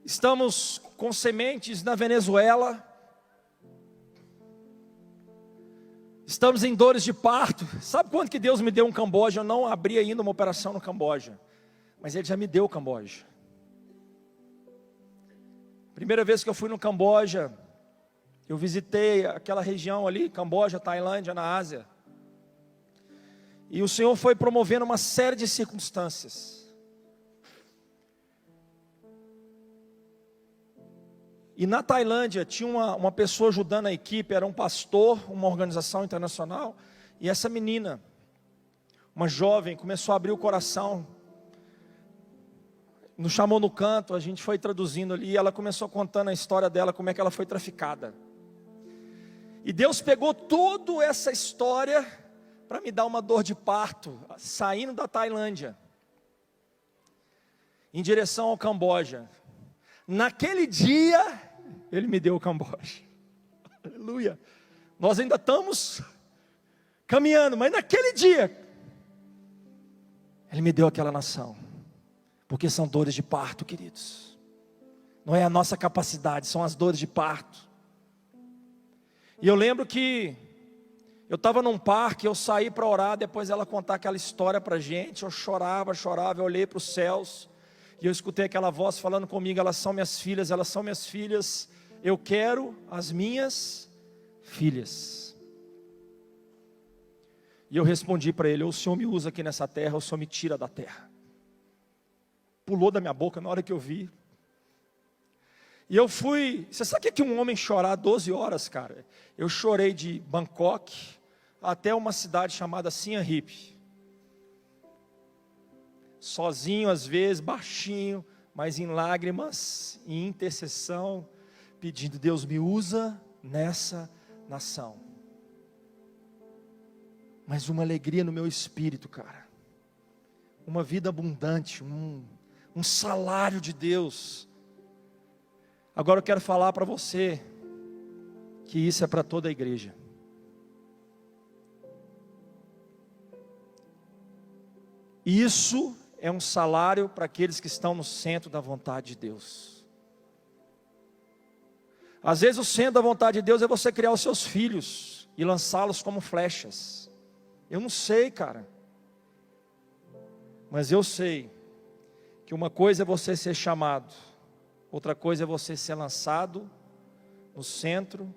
Estamos com sementes na Venezuela. Estamos em dores de parto. Sabe quando que Deus me deu um Camboja? Eu não abri ainda uma operação no Camboja, mas Ele já me deu o Camboja. Primeira vez que eu fui no Camboja, eu visitei aquela região ali, Camboja, Tailândia, na Ásia. E o Senhor foi promovendo uma série de circunstâncias. E na Tailândia tinha uma pessoa ajudando a equipe, era um pastor, uma organização internacional. E essa menina, uma jovem, começou a abrir o coração. Nos chamou no canto, a gente foi traduzindo ali. E ela começou contando a história dela, como é que ela foi traficada. E Deus pegou toda essa história para me dar uma dor de parto, saindo da Tailândia, em direção ao Camboja. Naquele dia, Ele me deu o Camboja. Aleluia. Nós ainda estamos caminhando, mas naquele dia, Ele me deu aquela nação. Porque são dores de parto, queridos. Não é a nossa capacidade, são as dores de parto. E eu lembro que eu estava num parque, eu saí para orar, depois ela contar aquela história para a gente. Eu chorava, eu olhei para os céus. E eu escutei aquela voz falando comigo: elas são minhas filhas, eu quero as minhas filhas. E eu respondi para ele: ou o Senhor me usa aqui nessa terra, ou o Senhor me tira da terra. Pulou da minha boca na hora que eu vi. E eu fui, você sabe o que é um homem chorar 12 horas, cara? Eu chorei de Bangkok até uma cidade chamada Siem Reap. Sozinho às vezes, baixinho, mas em lágrimas, em intercessão, pedindo: Deus me usa nessa nação. Mas uma alegria no meu espírito, cara. Uma vida abundante, um salário de Deus. Agora eu quero falar para você que isso é para toda a igreja. Isso é um salário para aqueles que estão no centro da vontade de Deus. Às vezes o centro da vontade de Deus é você criar os seus filhos e lançá-los como flechas. Eu não sei, cara. Mas eu sei que uma coisa é você ser chamado, outra coisa é você ser lançado no centro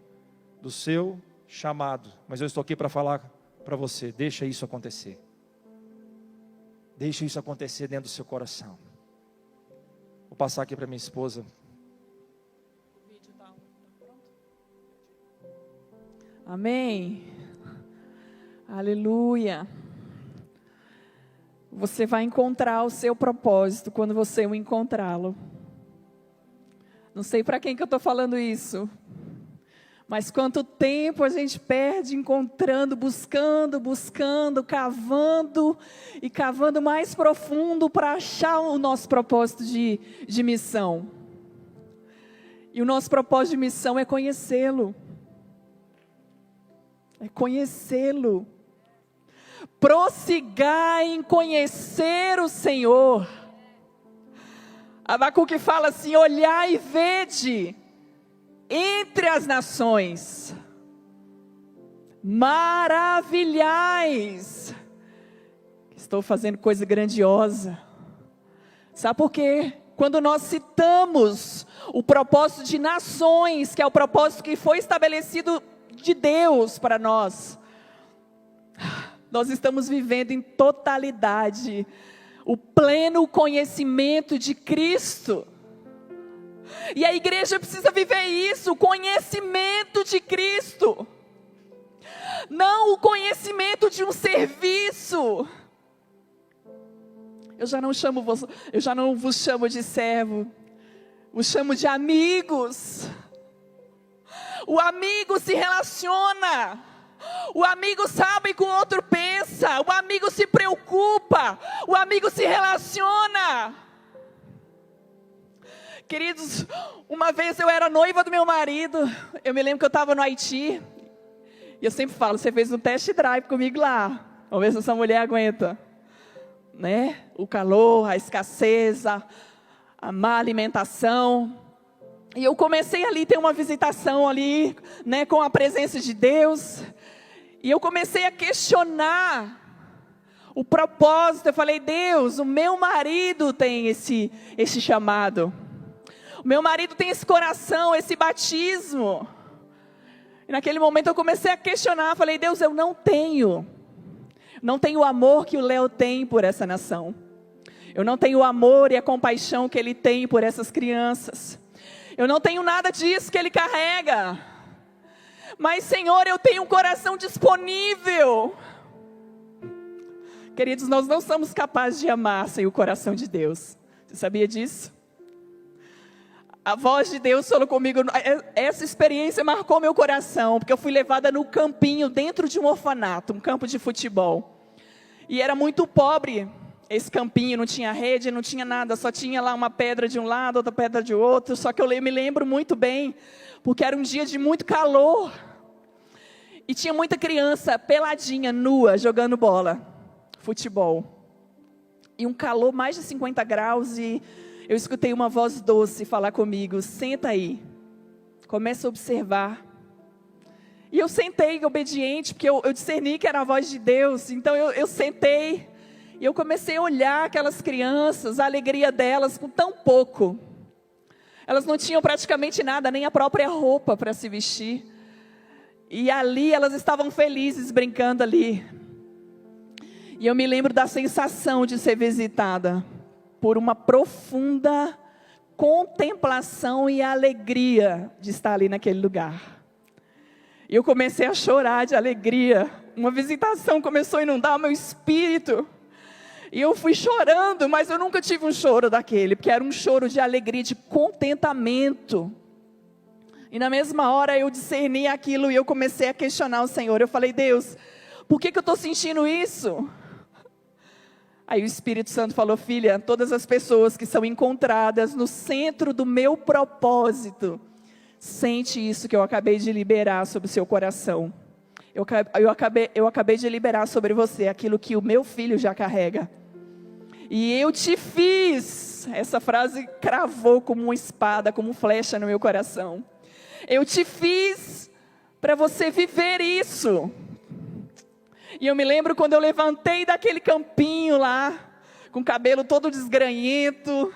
do seu chamado. Mas eu estou aqui para falar para você, deixa isso acontecer. Deixa isso acontecer dentro do seu coração. Vou passar aqui para minha esposa. O vídeo tá pronto? Amém. Aleluia. Você vai encontrar o seu propósito quando você o encontrá-lo. Não sei para quem que eu estou falando isso. Mas quanto tempo a gente perde encontrando, buscando, cavando e cavando mais profundo para achar o nosso propósito de missão. E o nosso propósito de missão é conhecê-lo. É conhecê-lo. Prossigai em conhecer o Senhor. Abacuque fala assim: olhai e vede entre as nações, maravilhais, estou fazendo coisa grandiosa. Sabe por quê? Quando nós citamos o propósito de nações, que é o propósito que foi estabelecido de Deus para nós, nós estamos vivendo em totalidade o pleno conhecimento de Cristo. E a igreja precisa viver isso, o conhecimento de Cristo. Não o conhecimento de um serviço. Eu já não vos chamo de servo, vos chamo de amigos. O amigo se relaciona. O amigo sabe que o outro pensa. O amigo se preocupa. O amigo se relaciona. Queridos, uma vez eu era noiva do meu marido. Eu me lembro que eu estava no Haiti. E eu sempre falo, você fez um test drive comigo lá. Vamos ver se essa mulher aguenta. Né? O calor, a escassez, a má alimentação. E eu comecei ali, ter uma visitação ali, né, com a presença de Deus. E eu comecei a questionar o propósito. Eu falei, Deus, o meu marido tem esse chamado. O meu marido tem esse coração, esse batismo. E naquele momento eu comecei a questionar. Falei, Deus, eu não tenho o amor que o Léo tem por essa nação. Eu não tenho o amor e a compaixão que ele tem por essas crianças. Eu não tenho nada disso que ele carrega. Mas, Senhor, eu tenho um coração disponível. Queridos, nós não somos capazes de amar sem o coração de Deus. Você sabia disso? A voz de Deus falou comigo. Essa experiência marcou meu coração, porque eu fui levada no campinho, dentro de um orfanato, um campo de futebol. E era muito pobre esse campinho, não tinha rede, não tinha nada, só tinha lá uma pedra de um lado, outra pedra de outro. Só que eu me lembro muito bem, porque era um dia de muito calor. E tinha muita criança peladinha, nua, jogando bola, futebol. E um calor mais de 50 graus e eu escutei uma voz doce falar comigo, senta aí, começa a observar. E eu sentei obediente, porque eu discerni que era a voz de Deus. Então eu sentei e eu comecei a olhar aquelas crianças, a alegria delas com tão pouco. Elas não tinham praticamente nada, nem a própria roupa para se vestir. E ali elas estavam felizes, brincando ali. E eu me lembro da sensação de ser visitada por uma profunda contemplação e alegria de estar ali naquele lugar. E eu comecei a chorar de alegria. Uma visitação começou a inundar o meu espírito. E eu fui chorando, mas eu nunca tive um choro daquele, porque era um choro de alegria, de contentamento. E na mesma hora eu discerni aquilo e eu comecei a questionar o Senhor. Eu falei, Deus, por que eu estou sentindo isso? Aí o Espírito Santo falou, filha, todas as pessoas que são encontradas no centro do meu propósito, sente isso que eu acabei de liberar sobre o seu coração. Eu acabei de liberar sobre você aquilo que o meu filho já carrega. E eu te fiz. Essa frase cravou como uma espada, como uma flecha no meu coração. Eu te fiz para você viver isso. E eu me lembro quando eu levantei daquele campinho lá, com o cabelo todo desgranhento,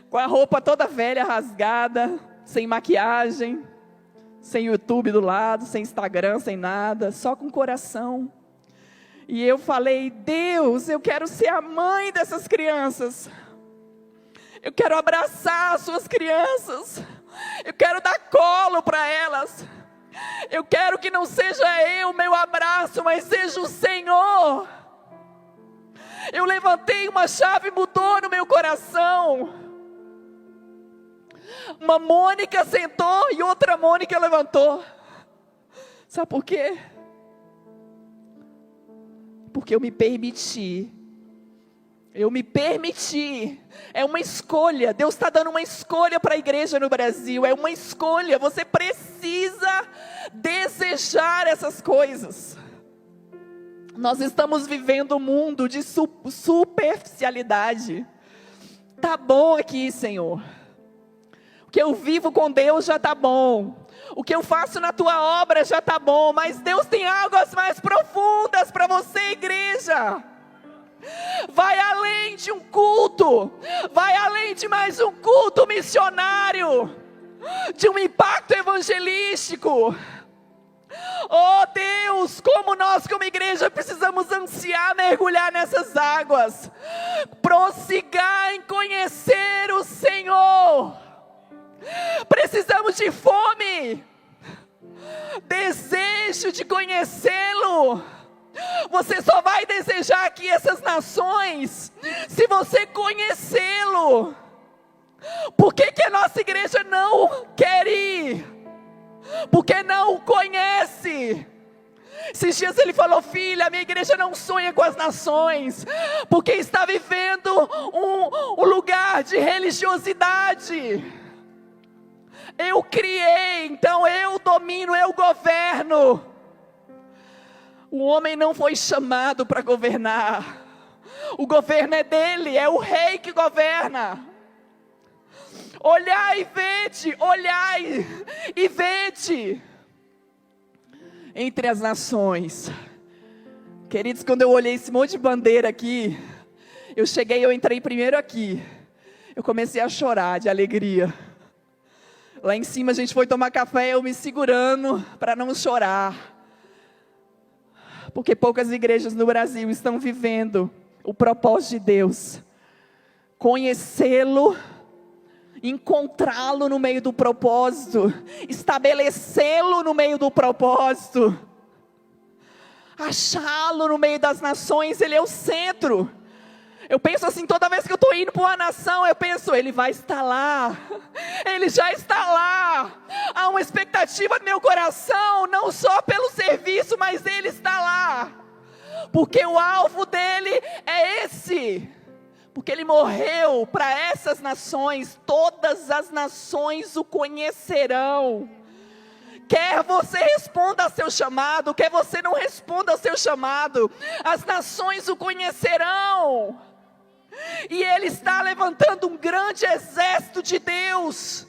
com a roupa toda velha, rasgada, sem maquiagem, sem YouTube do lado, sem Instagram, sem nada, só com coração. E eu falei: Deus, eu quero ser a mãe dessas crianças. Eu quero abraçar as suas crianças. Eu quero dar colo para elas. Eu quero que não seja eu, meu abraço, mas seja o Senhor. Eu levantei uma chave, mudou no meu coração. Uma Mônica sentou e outra Mônica levantou. Sabe por quê? Porque eu me permiti. É uma escolha. Deus está dando uma escolha para a igreja no Brasil. É uma escolha. Você precisa desejar essas coisas. Nós estamos vivendo um mundo de superficialidade. Tá bom aqui, Senhor. O que eu vivo com Deus já tá bom. O que eu faço na tua obra já tá bom. Mas Deus tem águas mais profundas para você, igreja. Vai além de um culto. Vai além de mais um culto missionário. De um impacto evangelístico. Oh Deus, como nós como igreja precisamos ansiar mergulhar nessas águas. Prossigar em conhecer o Senhor. Precisamos de fome, desejo de conhecê-lo. Você só vai desejar aqui essas nações se você conhecê-lo. Por que a nossa igreja não quer ir? Porque não o conhece. Esses dias ele falou: filha, a minha igreja não sonha com as nações, porque está vivendo um lugar de religiosidade. Eu criei, então eu domino, eu governo. O homem não foi chamado para governar. O governo é dele, é o rei que governa. Olhai e vede entre as nações. Queridos, quando eu olhei esse monte de bandeira aqui, eu entrei primeiro aqui. Eu comecei a chorar de alegria. Lá em cima a gente foi tomar café, eu me segurando para não chorar. Porque poucas igrejas no Brasil estão vivendo o propósito de Deus. Conhecê-lo, encontrá-lo no meio do propósito, estabelecê-lo no meio do propósito, achá-lo no meio das nações. Ele é o centro. Eu penso assim, toda vez que eu estou indo para uma nação, eu penso: ele vai estar lá, ele já está lá. Há uma expectativa no meu coração, não só pelo serviço, mas ele está lá, porque o alvo dele é esse, porque ele morreu para essas nações. Todas as nações o conhecerão. Quer você responda ao seu chamado, quer você não responda ao seu chamado, as nações o conhecerão. E ele está levantando um grande exército de Deus.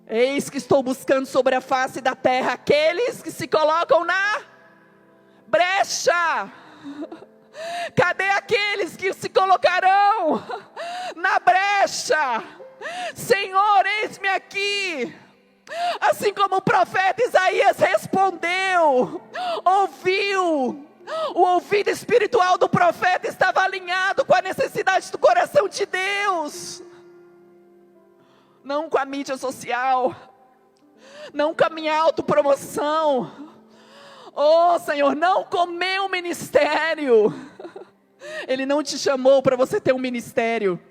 Eis que estou buscando sobre a face da terra aqueles que se colocam na brecha. Cadê aqueles que se colocarão na brecha? Senhor, eis-me aqui. Assim como o profeta Isaías respondeu, ouviu. O ouvido espiritual do profeta estava alinhado com a necessidade do coração de Deus. Não com a mídia social, não com a minha autopromoção. Oh Senhor, não com o meu ministério. Ele não te chamou para você ter um ministério.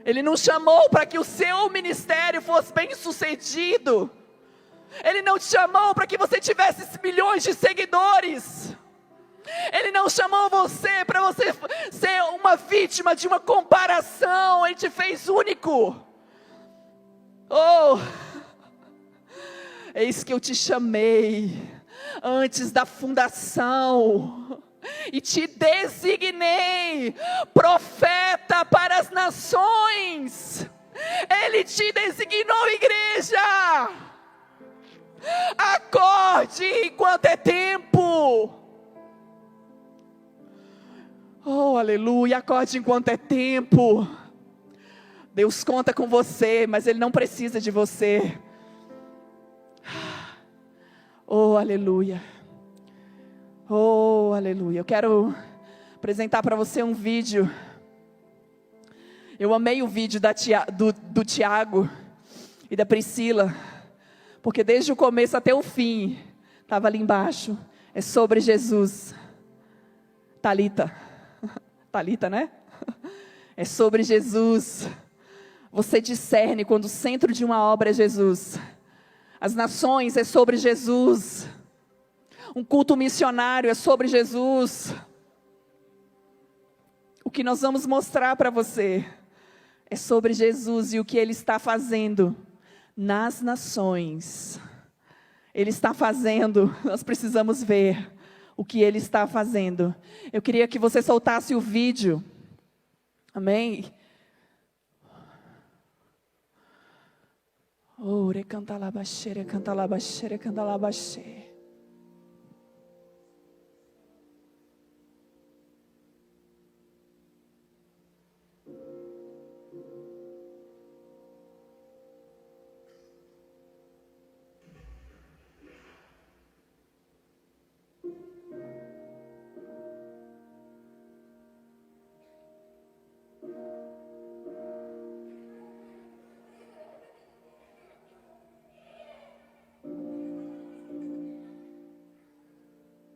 Ele não chamou para que o seu ministério fosse bem sucedido. Ele não te chamou para que você tivesse milhões de seguidores. Ele não chamou você para você ser uma vítima de uma comparação. Ele te fez único. Oh, eis que eu te chamei antes da fundação. e te designei profeta para as nações. Ele te designou, igreja. Acorde enquanto é tempo. Oh, aleluia, acorde enquanto é tempo. Deus conta com você, mas Ele não precisa de você. Oh, aleluia. Oh, aleluia. Eu quero apresentar para você um vídeo. Eu amei o vídeo do Tiago e da Priscila, porque desde o começo até o fim, estava ali embaixo. É sobre Jesus. Talita, né? É sobre Jesus. Você discerne quando o centro de uma obra é Jesus. As nações é sobre Jesus. Um culto missionário é sobre Jesus. O que nós vamos mostrar para você é sobre Jesus e o que Ele está fazendo nas nações. Ele está fazendo, nós precisamos ver o que Ele está fazendo. Eu queria que você soltasse o vídeo. Amém? Oh, recanta lá baixê, recanta lá baixê, recanta lá baixê.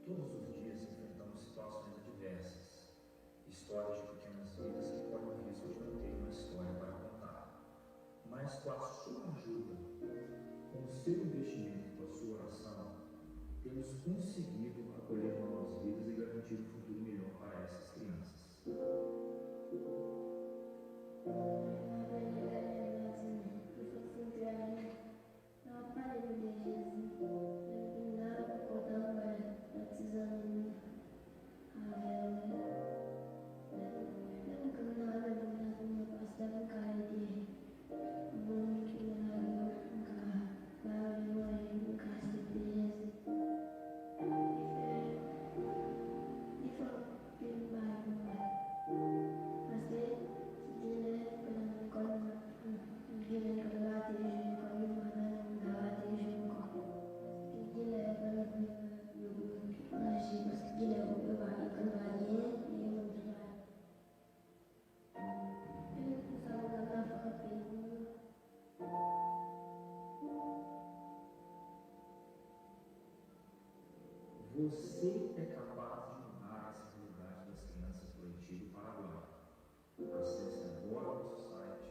Todos os dias enfrentamos situações adversas, histórias de pequenas vidas que correm o risco de não ter uma história para contar. Mas com a sua ajuda, com o seu investimento e com a sua oração, temos conseguido acolher novas vidas e garantir um futuro melhor para essas crianças. Você é capaz de mudar essa realidade das crianças do Antigo Paraguai. Acesse agora o nosso site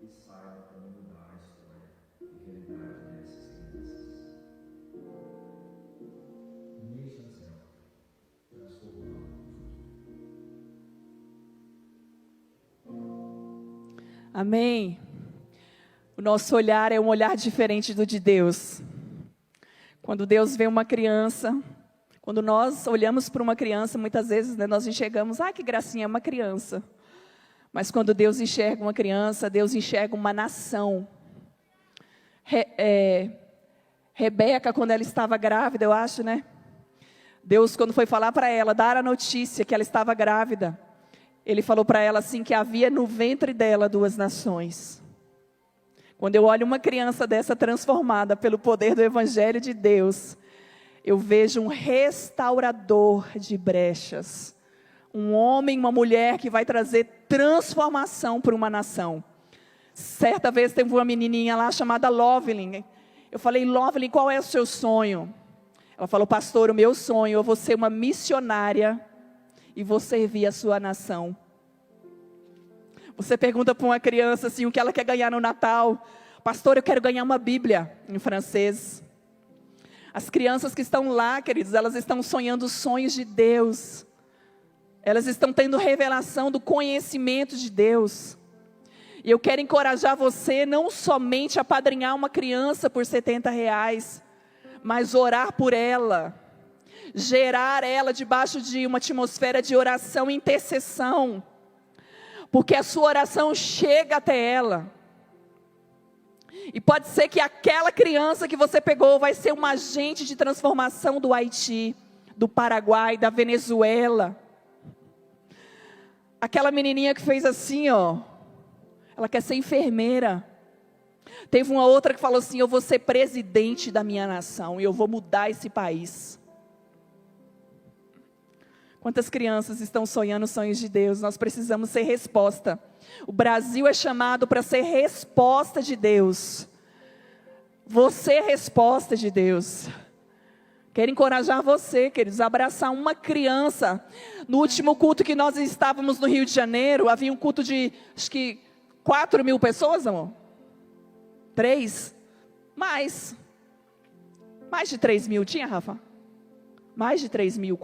e saiba como mudar a história e realidade dessas crianças. Nations Health, transformando o futuro. Amém. O nosso olhar é um olhar diferente do de Deus. Quando Deus vê uma criança, quando nós olhamos para uma criança, muitas vezes, né, nós enxergamos, que gracinha, é uma criança. Mas quando Deus enxerga uma criança, Deus enxerga uma nação. Rebeca, quando ela estava grávida, eu acho, né? Deus, quando foi falar para ela, dar a notícia que ela estava grávida, Ele falou para ela assim, que havia no ventre dela 2 nações. Quando eu olho uma criança dessa transformada pelo poder do Evangelho de Deus, eu vejo um restaurador de brechas. Um homem, uma mulher que vai trazer transformação para uma nação. Certa vez teve uma menininha lá chamada Lovelyn. Eu falei, Lovelyn, qual é o seu sonho? Ela falou, pastor, o meu sonho é vou ser uma missionária e vou servir a sua nação. Você pergunta para uma criança assim, o que ela quer ganhar no Natal. Pastor, eu quero ganhar uma Bíblia em francês. As crianças que estão lá, queridos, elas estão sonhando os sonhos de Deus. Elas estão tendo revelação do conhecimento de Deus. E eu quero encorajar você não somente a apadrinhar uma criança por R$70, mas orar por ela. gerar ela debaixo de uma atmosfera de oração e intercessão, porque a sua oração chega até ela. E pode ser que aquela criança que você pegou vai ser um agente de transformação do Haiti, do Paraguai, da Venezuela. Aquela menininha que fez assim, ó, ela quer ser enfermeira. Teve uma outra que falou assim: eu vou ser presidente da minha nação e eu vou mudar esse país. Quantas crianças estão sonhando sonhos de Deus? Nós precisamos ser resposta. O Brasil é chamado para ser resposta de Deus. Você é resposta de Deus. Quero encorajar você, queridos, a abraçar uma criança. No último culto que nós estávamos no Rio de Janeiro, havia um culto de, acho que 4.000 pessoas, amor? 3? Mais de 3.000, tinha, Rafa? Mais de 3.000,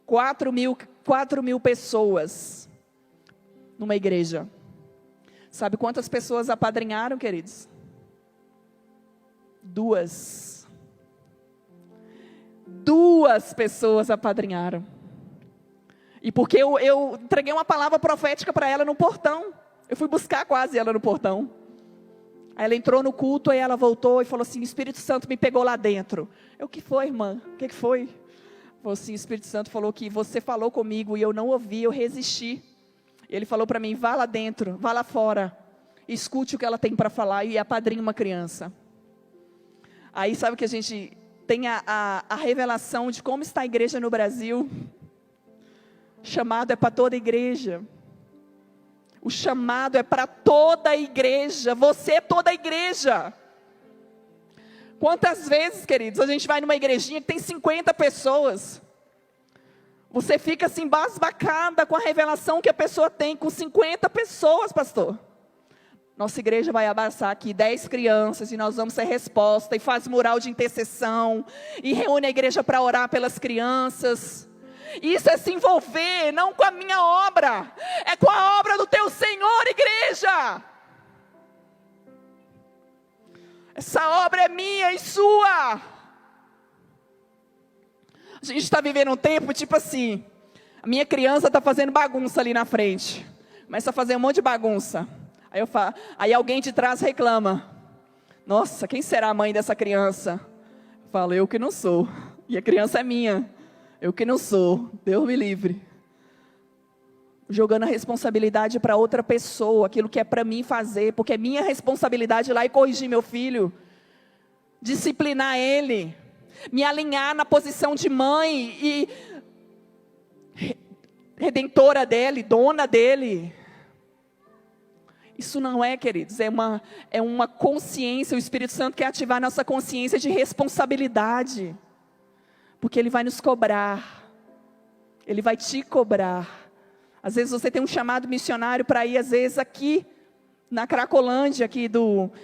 4.000 pessoas numa igreja. Sabe quantas pessoas apadrinharam, queridos? 2 pessoas apadrinharam. E porque eu entreguei uma palavra profética para ela no portão. Eu fui buscar quase ela no portão. Aí ela entrou no culto, aí ela voltou e falou assim: o Espírito Santo me pegou lá dentro. Eu: o que foi, irmã? O que foi? Falou assim: o Espírito Santo falou que você falou comigo e eu não ouvi, eu resisti. Ele falou para mim: vá lá dentro, vá lá fora, escute o que ela tem para falar e apadrinhe uma criança. Aí sabe que a gente tem a revelação de como está a igreja no Brasil. O chamado é para toda a igreja. O chamado é para toda a igreja. Você é toda a igreja. Quantas vezes, queridos, a gente vai numa igrejinha que tem 50 pessoas. Você fica assim embasbacada com a revelação que a pessoa tem com 50 pessoas, pastor. Nossa igreja vai abraçar aqui 10 crianças e nós vamos ser resposta, e faz mural de intercessão, e reúne a igreja para orar pelas crianças. Isso é se envolver, não com a minha obra, é com a obra do teu Senhor, igreja. Essa obra é minha e sua. A gente está vivendo um tempo tipo assim: a minha criança está fazendo bagunça ali na frente, começa a fazer um monte de bagunça. Aí eu falo, aí alguém de trás reclama: nossa, quem será a mãe dessa criança? Eu falo: eu que não sou, e a criança é minha. Eu que não sou, Deus me livre. Jogando a responsabilidade para outra pessoa, aquilo que é para mim fazer, porque é minha responsabilidade ir lá e corrigir meu filho, disciplinar ele, me alinhar na posição de mãe e redentora dele, dona dele. Isso não é, queridos, é uma consciência. O Espírito Santo quer ativar nossa consciência de responsabilidade, porque Ele vai nos cobrar, Ele vai te cobrar. Às vezes você tem um chamado missionário para ir, às vezes aqui, na Cracolândia, aqui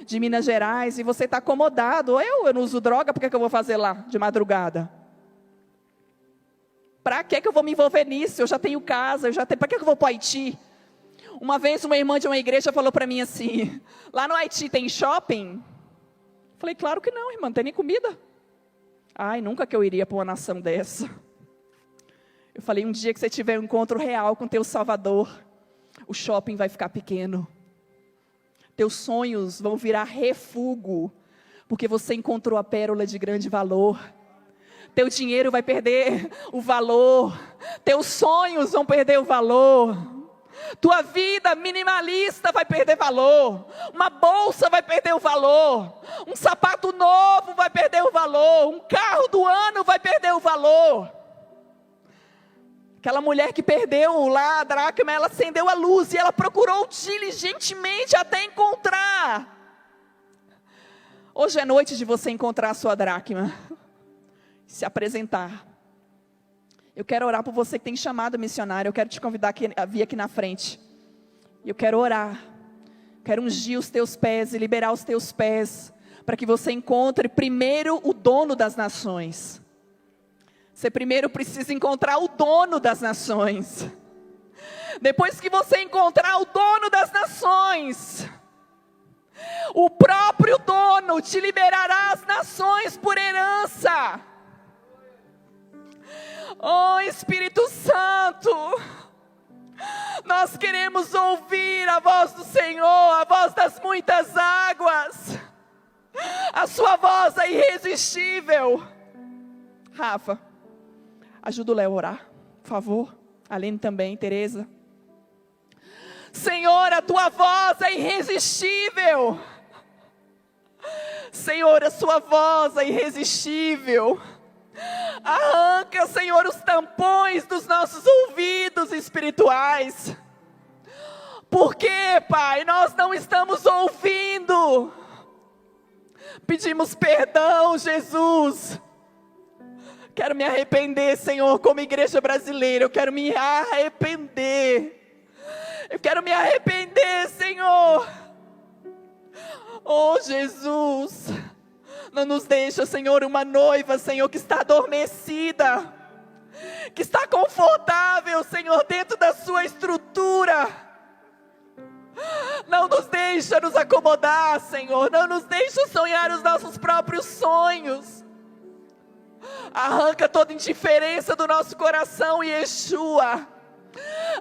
de Minas Gerais, e você está acomodado. Eu não uso droga, por que eu vou fazer lá, de madrugada? Para que eu vou me envolver nisso? Eu já tenho casa, para que eu vou para o Haiti? Uma vez uma irmã de uma igreja falou para mim assim: lá no Haiti tem shopping? Falei: claro que não, irmã, não tem nem comida. Ai, nunca que eu iria para uma nação dessa. Eu falei: um dia que você tiver um encontro real com teu Salvador, o shopping vai ficar pequeno. Teus sonhos vão virar refúgio, porque você encontrou a pérola de grande valor. Teu dinheiro vai perder o valor. Teus sonhos vão perder o valor. Tua vida minimalista vai perder valor. Uma bolsa vai perder o valor. Um sapato novo vai perder o valor. Um carro do ano vai perder o valor. Aquela mulher que perdeu lá a dracma, ela acendeu a luz e ela procurou diligentemente até encontrar. Hoje é noite de você encontrar a sua dracma, se apresentar. Eu quero orar por você que tem chamado missionário. Eu quero te convidar a vir aqui na frente. Eu quero orar. Quero ungir os teus pés e liberar os teus pés, para que você encontre primeiro o dono das nações. Você primeiro precisa encontrar o dono das nações. Depois que você encontrar o dono das nações, o próprio dono te liberará as nações por herança. Oh Espírito Santo, nós queremos ouvir a voz do Senhor, a voz das muitas águas. A sua voz é irresistível. Rafa, ajuda o Léo a orar, por favor. Aline também, Tereza. Senhor, a tua voz é irresistível. Senhor, a sua voz é irresistível. Arranca, Senhor, os tampões dos nossos ouvidos espirituais. Porque, Pai, nós não estamos ouvindo. Pedimos perdão, Jesus. Quero me arrepender, Senhor, como igreja brasileira. Eu quero me arrepender. Eu quero me arrepender, Senhor. Oh, Jesus. Não nos deixa, Senhor, uma noiva, Senhor, que está adormecida. Que está confortável, Senhor, dentro da sua estrutura. Não nos deixa nos acomodar, Senhor. Não nos deixa sonhar os nossos próprios sonhos. Arranca toda indiferença do nosso coração, Yeshua.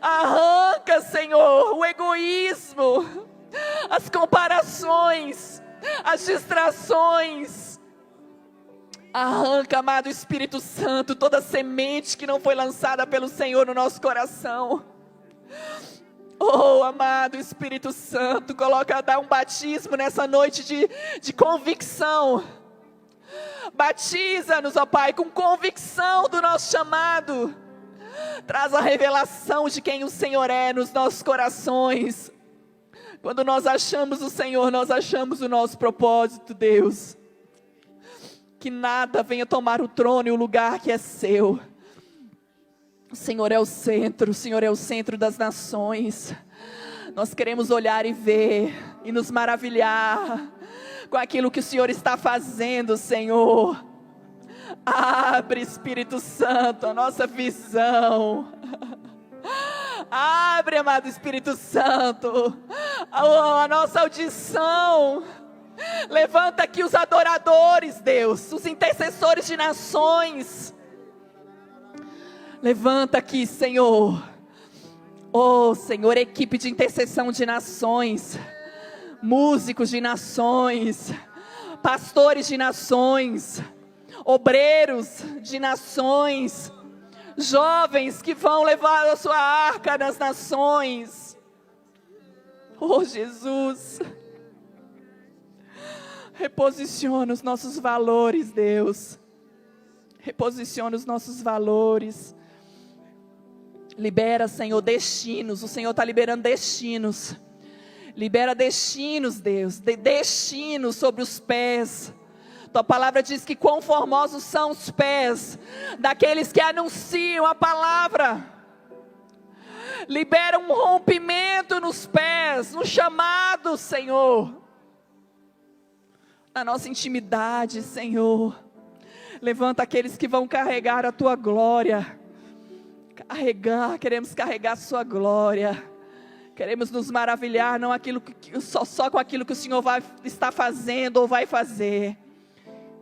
Arranca, Senhor, o egoísmo, as comparações, as distrações. Arranca, amado Espírito Santo, toda semente que não foi lançada pelo Senhor no nosso coração. Oh, amado Espírito Santo, dá um batismo nessa noite de convicção. Batiza-nos, ó Pai, com convicção do nosso chamado. Traz a revelação de quem o Senhor é nos nossos corações. Quando nós achamos o Senhor, nós achamos o nosso propósito, Deus. Que nada venha tomar o trono e o lugar que é seu. O Senhor é o centro, o Senhor é o centro das nações. Nós queremos olhar e ver, e nos maravilhar com aquilo que o Senhor está fazendo, Senhor. Abre, Espírito Santo, a nossa visão. Abre, amado Espírito Santo, a nossa audição. Levanta aqui os adoradores, Deus, os intercessores de nações. Levanta aqui, Senhor. Oh, Senhor, equipe de intercessão de nações, músicos de nações, pastores de nações, obreiros de nações, jovens que vão levar a sua arca nas nações. Oh, Jesus, reposiciona os nossos valores, Deus. Reposiciona os nossos valores. Libera, Senhor, destinos. O Senhor está liberando destinos. Libera destinos, Deus. Destinos sobre os pés. Tua palavra diz que quão formosos são os pés daqueles que anunciam a palavra. Libera um rompimento nos pés, no chamado, Senhor. Na nossa intimidade, Senhor. Levanta aqueles que vão carregar a tua glória. Queremos carregar a sua glória. Queremos nos maravilhar, não só com aquilo que o Senhor está fazendo ou vai fazer,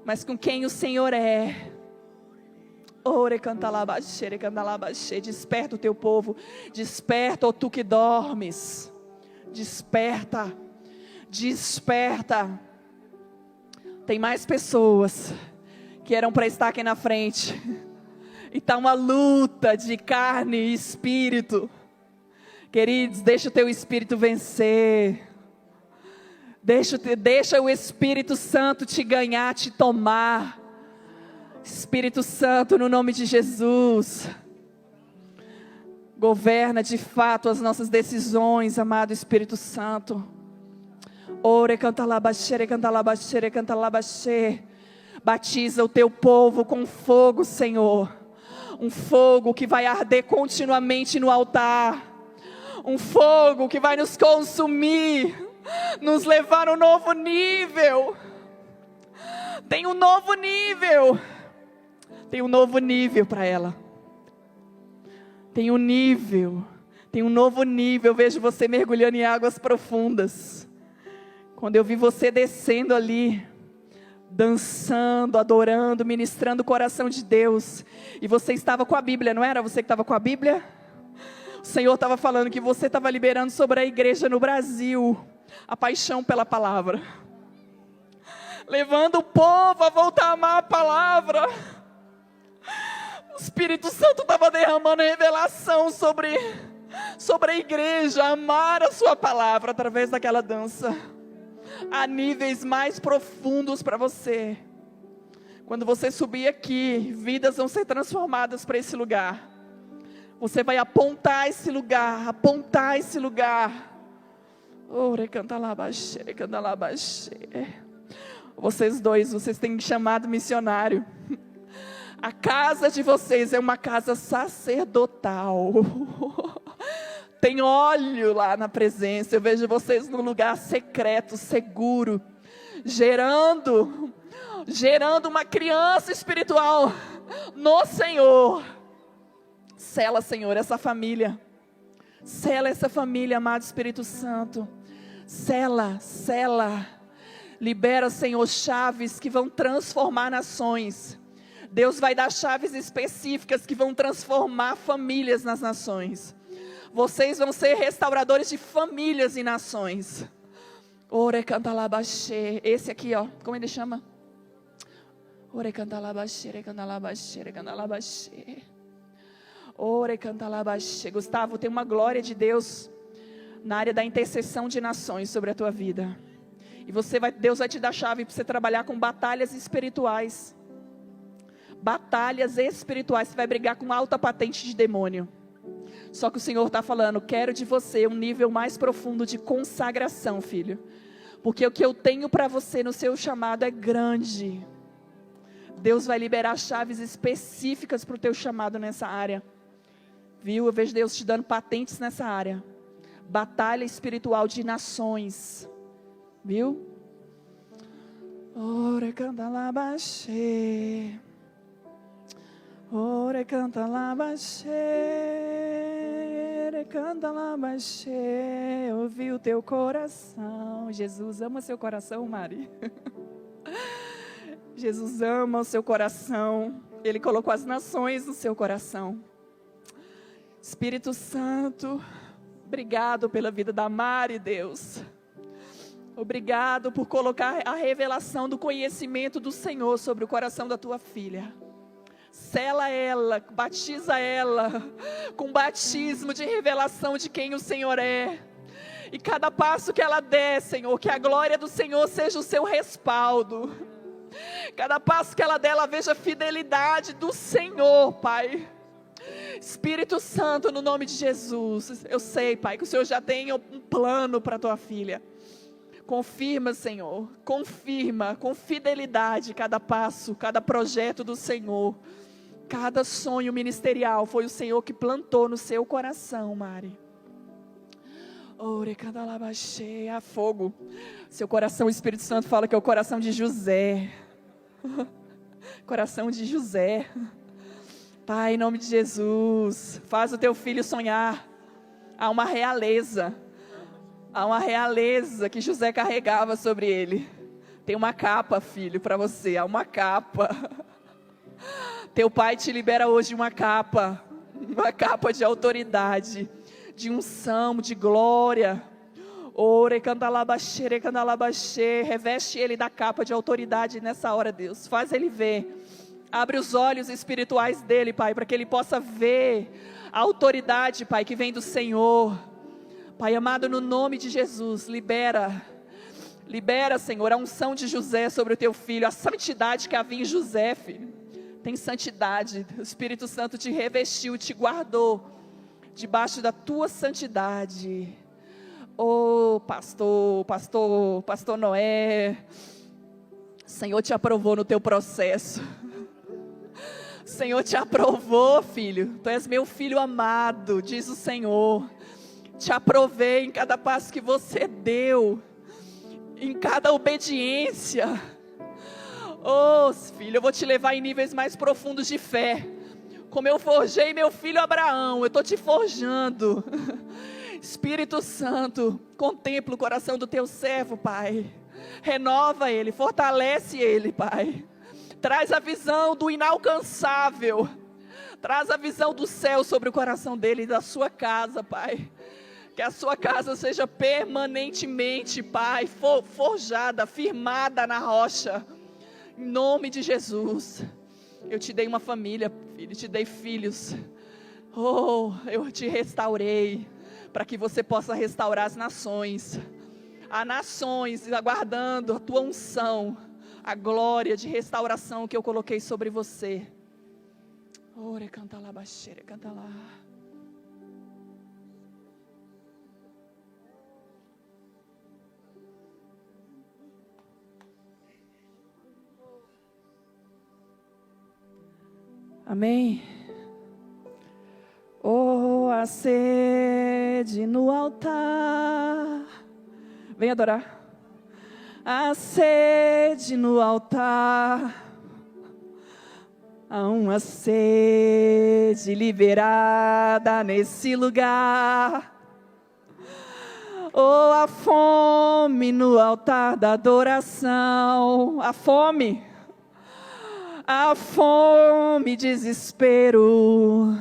mas com quem o Senhor é. Ore, canta lá, baixere, canta lá, baixere. Desperta o teu povo. Desperta, ó tu que dormes. Desperta. Desperta. Tem mais pessoas que eram para estar aqui na frente. E está uma luta de carne e espírito. Queridos, deixa o teu espírito vencer. Deixa o Espírito Santo te ganhar, te tomar. Espírito Santo, no nome de Jesus. Governa de fato as nossas decisões, amado Espírito Santo. Ore, canta lá, baixere, canta lá, baixere, canta lá, baixere. Batiza o teu povo com fogo, Senhor. Um fogo que vai arder continuamente no altar. Um fogo que vai nos consumir, nos levar a um novo nível. Tem um novo nível. Tem um novo nível para ela. Tem um nível. Tem um novo nível. Eu vejo você mergulhando em águas profundas. Quando eu vi você descendo ali, dançando, adorando, ministrando o coração de Deus. E você estava com a Bíblia, não era? Você que estava com a Bíblia? O Senhor estava falando que você estava liberando sobre a igreja no Brasil a paixão pela palavra, levando o povo a voltar a amar a palavra. O Espírito Santo estava derramando revelação sobre a igreja, amar a sua palavra através daquela dança. Há níveis mais profundos para você. Quando você subir aqui, vidas vão ser transformadas para esse lugar. Você vai apontar esse lugar, apontar esse lugar. Vocês dois, vocês têm chamado missionário. A casa de vocês é uma casa sacerdotal. Tem óleo lá na presença. Eu vejo vocês num lugar secreto, seguro, gerando uma criança espiritual no Senhor. Sela, Senhor, essa família. Sela essa família, amado Espírito Santo. Sela. Libera, Senhor, chaves que vão transformar nações. Deus vai dar chaves específicas que vão transformar famílias nas nações. Vocês vão ser restauradores de famílias e nações. Ore cantalabashe. Esse aqui, ó, como ele chama? Ore cantalabashe, cantalabashe, cantalabashe. Ore cantalabashe. Gustavo, tem uma glória de Deus na área da intercessão de nações sobre a tua vida. E Deus vai te dar chave para você trabalhar com batalhas espirituais. Batalhas espirituais. Você vai brigar com alta patente de demônio. Só que o Senhor está falando, quero de você um nível mais profundo de consagração, filho. Porque o que eu tenho para você no seu chamado é grande. Deus vai liberar chaves específicas para o teu chamado nessa área. Viu? Eu vejo Deus te dando patentes nessa área. Batalha espiritual de nações. Viu? Ore canta lá baixê. Ore canta lá baixê. Canta lá baixê. Ouvi o teu coração. Jesus ama seu coração, Mari. Jesus ama o seu coração. Ele colocou as nações no seu coração. Espírito Santo, obrigado pela vida da Mari, Deus. Obrigado por colocar a revelação do conhecimento do Senhor sobre o coração da tua filha. Sela ela, batiza ela com batismo de revelação de quem o Senhor é. E cada passo que ela der, Senhor, que a glória do Senhor seja o seu respaldo. Cada passo que ela der, ela veja a fidelidade do Senhor, Pai. Espírito Santo, no nome de Jesus, eu sei, Pai, que o Senhor já tem um plano para a tua filha. Confirma, Senhor, confirma com fidelidade cada passo, cada projeto do Senhor. Cada sonho ministerial foi o Senhor que plantou no seu coração, Mari. Ore, canta lá, baixei, a fogo. Seu coração, o Espírito Santo fala que é o coração de José. Coração de José. Pai, em nome de Jesus, faz o teu filho sonhar. Há uma realeza. Há uma realeza que José carregava sobre ele. Tem uma capa, filho, para você. Há uma capa. Teu pai te libera hoje uma capa de autoridade, de unção, de glória. Ore, candalabaxê, candalabaxê. Reveste ele da capa de autoridade nessa hora, Deus. Faz ele ver. Abre os olhos espirituais dele, Pai, para que ele possa ver a autoridade, Pai, que vem do Senhor. Pai amado, no nome de Jesus, libera, Senhor, a unção de José sobre o teu filho, a santidade que havia em José, filho. Tem santidade, o Espírito Santo te revestiu, te guardou, debaixo da tua santidade. Oh, pastor Noé, o Senhor te aprovou no teu processo. O Senhor te aprovou, filho. Tu és meu filho amado, diz o Senhor. Te aprovei em cada passo que você deu, em cada obediência. Oh, filho, eu vou te levar em níveis mais profundos de fé. Como eu forjei meu filho Abraão, eu estou te forjando. Espírito Santo, contempla o coração do teu servo, Pai. Renova ele, fortalece ele, Pai. Traz a visão do inalcançável. Traz a visão do céu sobre o coração dele e da sua casa, Pai. Que a sua casa seja permanentemente, Pai, forjada, firmada na rocha. Em nome de Jesus. Eu te dei uma família, filho, te dei filhos. Oh, eu te restaurei, para que você possa restaurar as nações. Há nações aguardando a tua unção, a glória de restauração que eu coloquei sobre você. Ore, canta lá, baixeira, canta lá. Amém. Oh, a sede no altar. Vem adorar. A sede no altar. Há uma sede liberada nesse lugar. Oh, a fome no altar da adoração. A fome. A fome, desespero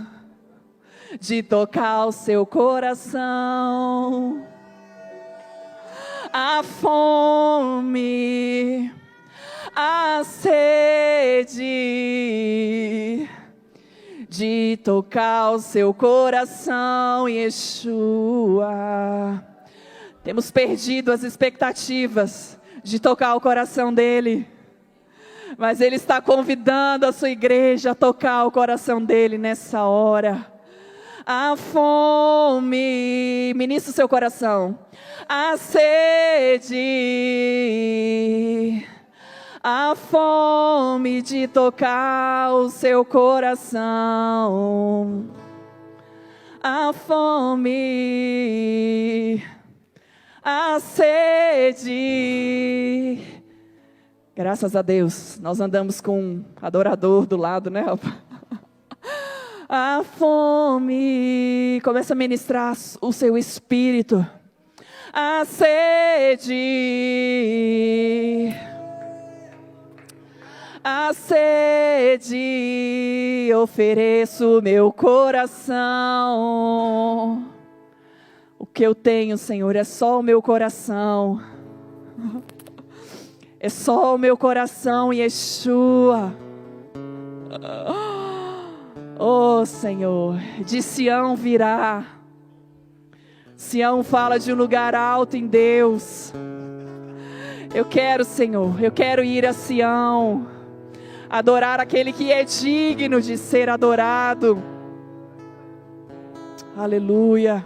de tocar o seu coração. A fome, a sede de tocar o seu coração, Yeshua. Temos perdido as expectativas de tocar o coração dele. Mas Ele está convidando a sua igreja a tocar o coração dele nessa hora. A fome, ministra o seu coração. A sede, a fome de tocar o seu coração. A fome, a sede. Graças a Deus, nós andamos com um adorador do lado, né? A fome, começa a ministrar o seu espírito. A sede, ofereço meu coração. O que eu tenho, Senhor, é só o meu coração. É só o meu coração, Yeshua. Oh, Senhor, de Sião virá. Sião fala de um lugar alto em Deus. Eu quero, Senhor, eu quero ir a Sião, adorar aquele que é digno de ser adorado. Aleluia.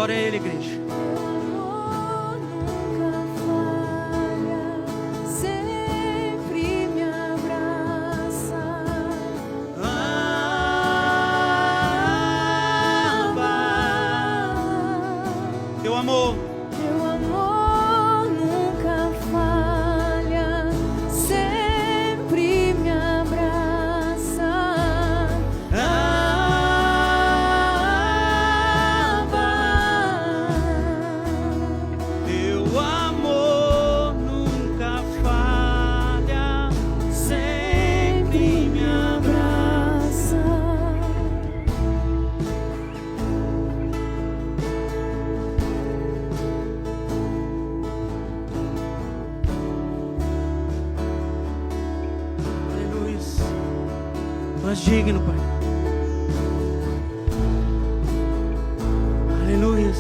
Adore a Ele, igreja. Nunca falha, sempre me abraça. Teu amor. Teu amor nunca falha, sempre me abraça. Teu amor nunca falha, sempre me abraça. Aleluia. Tu és digno, Pai. Aleluia.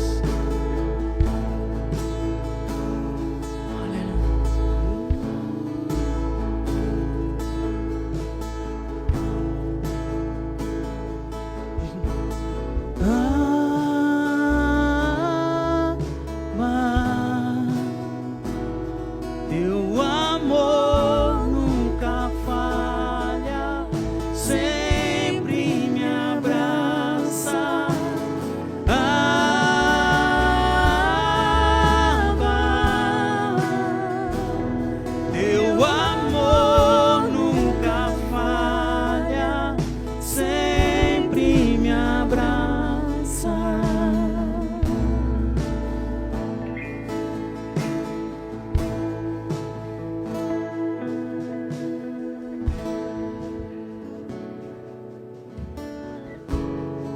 Teu amor nunca falha, sempre me abraça. Teu amor nunca falha, sempre me abraça.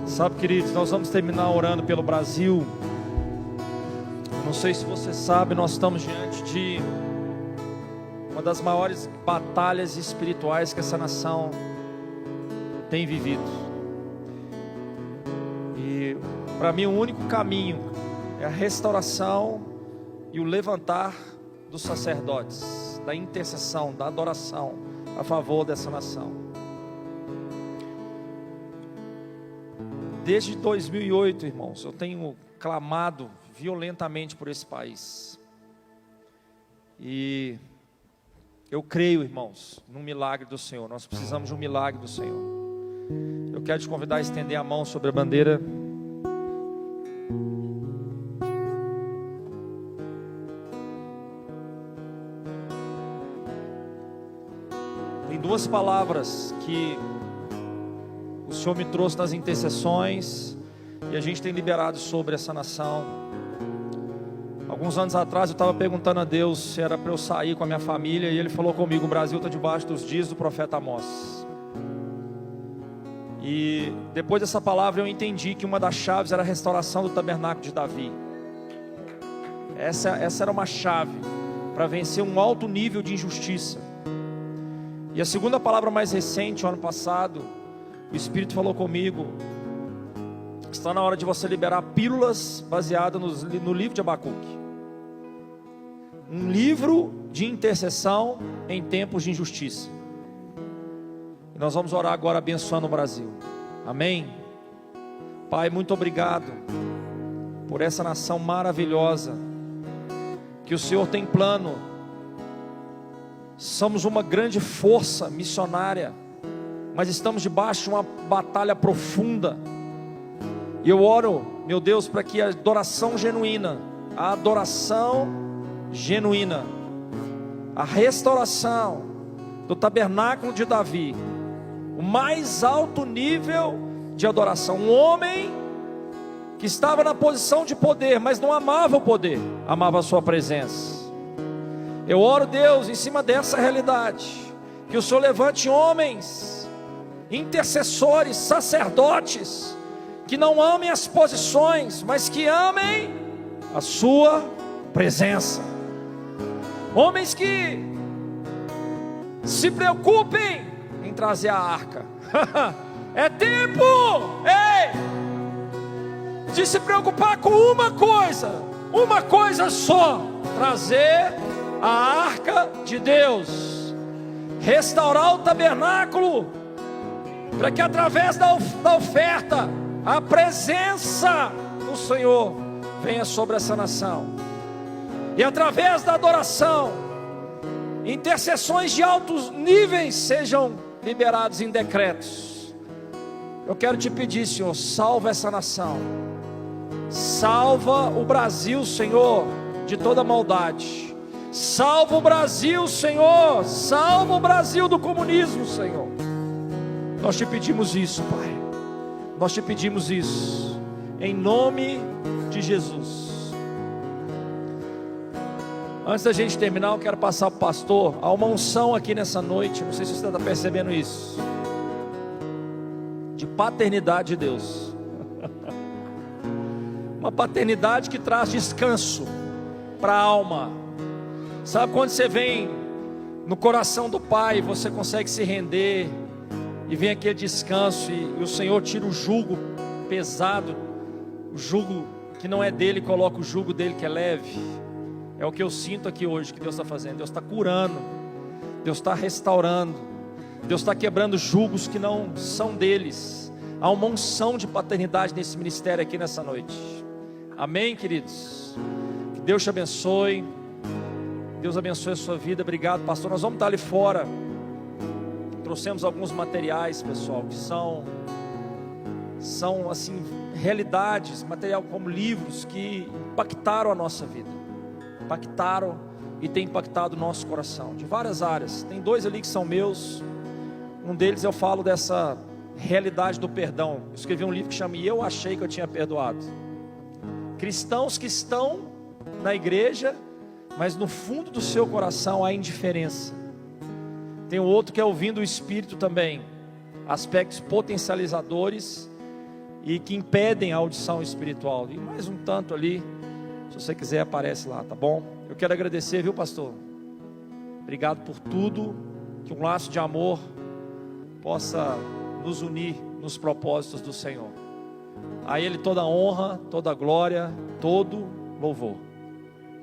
Sabe, queridos, nós vamos terminar orando pelo Brasil. Não sei se você sabe, nós estamos diante de uma das maiores batalhas espirituais que essa nação tem vivido. E para mim o único caminho é a restauração e o levantar dos sacerdotes, da intercessão, da adoração a favor dessa nação. Desde 2008, irmãos, eu tenho clamado violentamente por esse país. E eu creio, irmãos, num milagre do Senhor. Nós precisamos de um milagre do Senhor. Eu quero te convidar a estender a mão sobre a bandeira. Tem duas palavras que o Senhor me trouxe nas intercessões e a gente tem liberado sobre essa nação. Alguns anos atrás eu estava perguntando a Deus se era para eu sair com a minha família, e Ele falou comigo: o Brasil está debaixo dos dias do profeta Amós. E depois dessa palavra eu entendi que uma das chaves era a restauração do tabernáculo de Davi. Essa era uma chave para vencer um alto nível de injustiça. E a segunda palavra mais recente, o ano passado, o Espírito falou comigo: está na hora de você liberar pílulas baseadas no livro de Abacuque. Um livro de intercessão em tempos de injustiça. E nós vamos orar agora abençoando o Brasil. Amém? Pai, muito obrigado por essa nação maravilhosa que o Senhor tem plano. Somos uma grande força missionária, mas estamos debaixo de uma batalha profunda. E eu oro, meu Deus, para que a adoração genuína, a restauração do tabernáculo de Davi, o mais alto nível de adoração. Um homem que estava na posição de poder, mas não amava o poder, amava a sua presença. Eu oro, Deus, em cima dessa realidade, que o Senhor levante homens, intercessores, sacerdotes, que não amem as posições, mas que amem a sua presença. Homens que se preocupem em trazer a arca. É tempo, de se preocupar com uma coisa só: trazer a arca de Deus, restaurar o tabernáculo, para que através da oferta, a presença do Senhor venha sobre essa nação. E através da adoração, intercessões de altos níveis sejam liberados em decretos. Eu quero te pedir, Senhor, salva essa nação. Salva o Brasil, Senhor, de toda maldade. Salva o Brasil, Senhor. Salva o Brasil do comunismo, Senhor. Nós te pedimos isso, Pai. Nós te pedimos isso, em nome de Jesus. Antes da gente terminar, eu quero passar para o pastor. Há uma unção aqui nessa noite, não sei se você está percebendo isso, de paternidade de Deus. Uma paternidade que traz descanso para a alma. Sabe quando você vem no coração do Pai, você consegue se render, e vem aquele descanso, e o Senhor tira o jugo pesado, o jugo que não é dele, coloca o jugo dele que é leve. É o que eu sinto aqui hoje que Deus está fazendo. Deus está curando, Deus está restaurando, Deus está quebrando jugos que não são deles. Há uma unção de paternidade nesse ministério aqui nessa noite. Amém, queridos? Que Deus te abençoe. Deus abençoe a sua vida. Obrigado, pastor. Nós vamos estar ali fora. Trouxemos alguns materiais, pessoal, que são assim, realidades, material como livros que impactaram a nossa vida. Impactaram e tem impactado o nosso coração, de várias áreas. Tem 2 ali que são meus. Um deles eu falo dessa realidade do perdão. Eu escrevi um livro que chama "E Eu Achei Que Eu Tinha Perdoado". Cristãos que estão na igreja, mas no fundo do seu coração há indiferença. Tem um outro que é ouvindo o Espírito também, aspectos potencializadores e que impedem a audição espiritual. E mais um tanto ali, se você quiser, aparece lá, tá bom? Eu quero agradecer, viu, pastor? Obrigado por tudo. Que um laço de amor possa nos unir nos propósitos do Senhor. A Ele toda honra, toda glória, todo louvor.